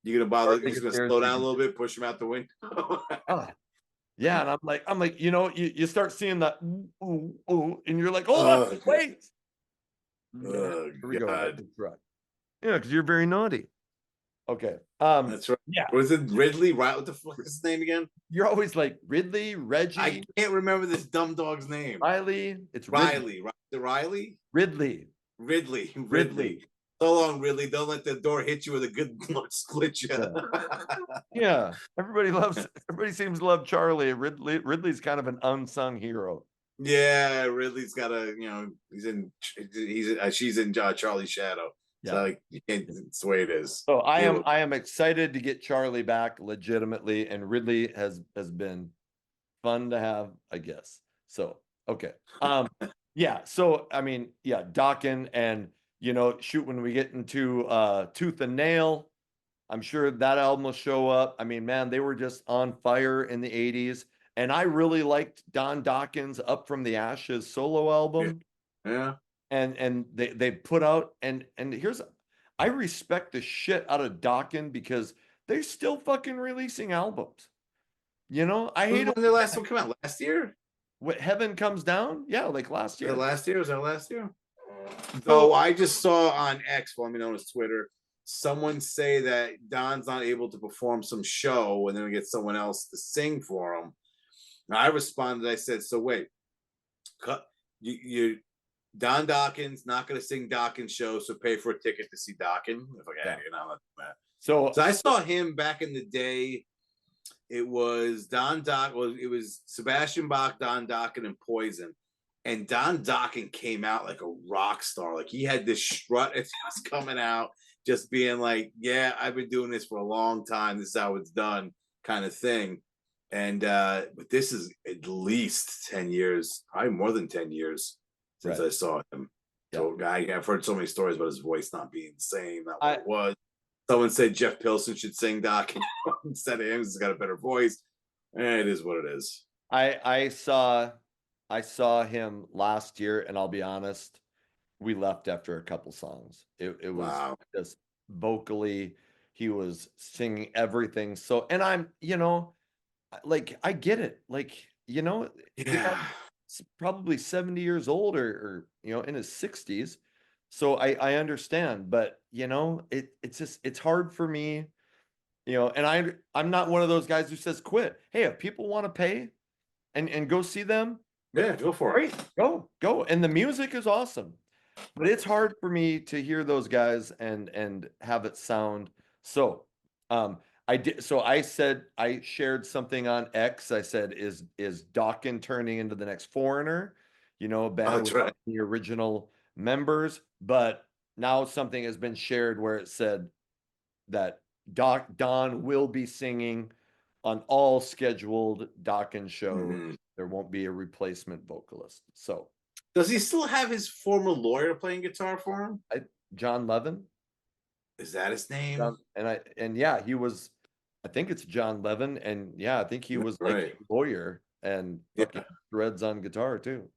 You gonna bother? Charlie You're gonna gets slow theirs down a little bit, push him out the window. Ah, yeah, and I'm like, you start seeing that, ooh, ooh, and you're like, oh, wait. Oh, Here we go. God. That's right. Yeah, because you're very naughty. Okay. That's right. Yeah. Was it Ridley? Right? What the fuck is his name again? You're always like Ridley, Reggie, I can't remember this dumb dog's name. Riley. It's Riley. Riley? Ridley. Ridley. So long, Ridley. Don't let the door hit you with a good split you. Yeah. Everybody seems to love Charlie. Ridley's kind of an unsung hero. Yeah, Ridley's got a, she's in Charlie's shadow. Yeah. So like, you can't, it's the way it is. So I am excited to get Charlie back legitimately, and Ridley has been fun to have, I guess. So okay. Yeah, so I mean, yeah, Dokken, and shoot, when we get into Tooth and Nail, I'm sure that album will show up. I mean, man, they were just on fire in the 80s. And I really liked Don Dokken's Up From the Ashes solo album. Yeah. And they put out, and I respect the shit out of Dokken because they're still fucking releasing albums. I hate it. When their last one came out last year? What, Heaven Comes Down? Yeah, like last year. Last year? Was that last year? So I just saw on X, formerly known as Twitter, someone say that Don's not able to perform some show, and then we get someone else to sing for him. And I responded, I said, so wait, Don Dokken's not going to sing Dokken's show, so pay for a ticket to see Dokken. So I saw him back in the day. It was it was Sebastian Bach, Don Dokken, and Poison. And Don Dokken came out like a rock star. Like, he had this strut as he was coming out, just being like, yeah, I've been doing this for a long time. This is how it's done, kind of thing. And but this is at least 10 years, probably more than 10 years since I saw him. So I've heard so many stories about his voice not being the same, not what it was. Someone said Jeff Pilson should sing Dokken instead of him. He's got a better voice. It is what it is. I saw him last year, and I'll be honest, we left after a couple songs. It was just vocally, he was singing everything. So, and I'm, like, I get it. Like, probably 70 years old or in his 60s. So I understand, but it's just, it's hard for me, and I'm not one of those guys who says quit. Hey, if people want to pay and go see them, yeah, go for it. Go. And the music is awesome, but it's hard for me to hear those guys and have it sound. So, I did. So I said, I shared something on X. I said, is Dokken turning into the next Foreigner? Band with the original members, but now something has been shared where it said that Don will be singing on all scheduled Dokken shows. Mm-hmm. There won't be a replacement vocalist. So, does he still have his former lawyer playing guitar for him? John Levin. Is that his name? He was. I think it's John Levin, and I think he was like a lawyer and threads on guitar too.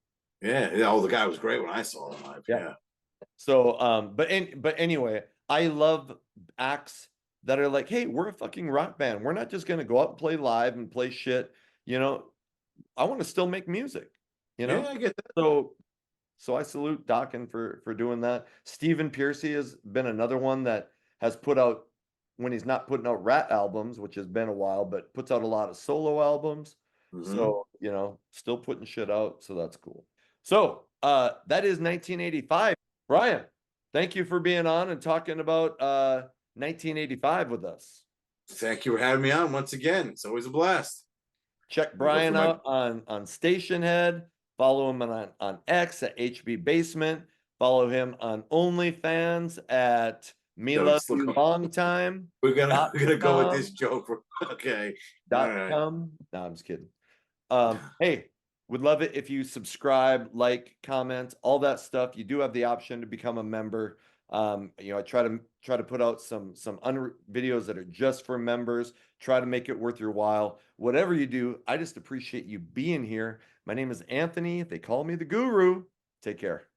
Yeah, the guy was great when I saw him live. Yeah. So, but anyway, I love acts that are like, hey, we're a fucking rock band. We're not just gonna go out and play live and play shit. I want to still make music. Yeah, I get that. So I salute Dokken for doing that. Stephen Pearcy has been another one that has put out, when he's not putting out Rat albums, which has been a while, but puts out a lot of solo albums. Mm-hmm. So, still putting shit out. So that's cool. So That is 1985. Bryan, thank you for being on and talking about 1985 with us. Thank you for having me on once again. It's always a blast. Check Bryan out on Station Head. Follow him on X at HB Basement. Follow him on OnlyFans at Me Love You Long Time. We're gonna go with this joke. Okay. .com. No, I'm just kidding. Hey, would love it if you subscribe, like, comment, all that stuff. You do have the option to become a member. I try to put out some videos that are just for members. Try to make it worth your while. Whatever you do, I just appreciate you being here. My name is Anthony. They call me the Guru. Take care.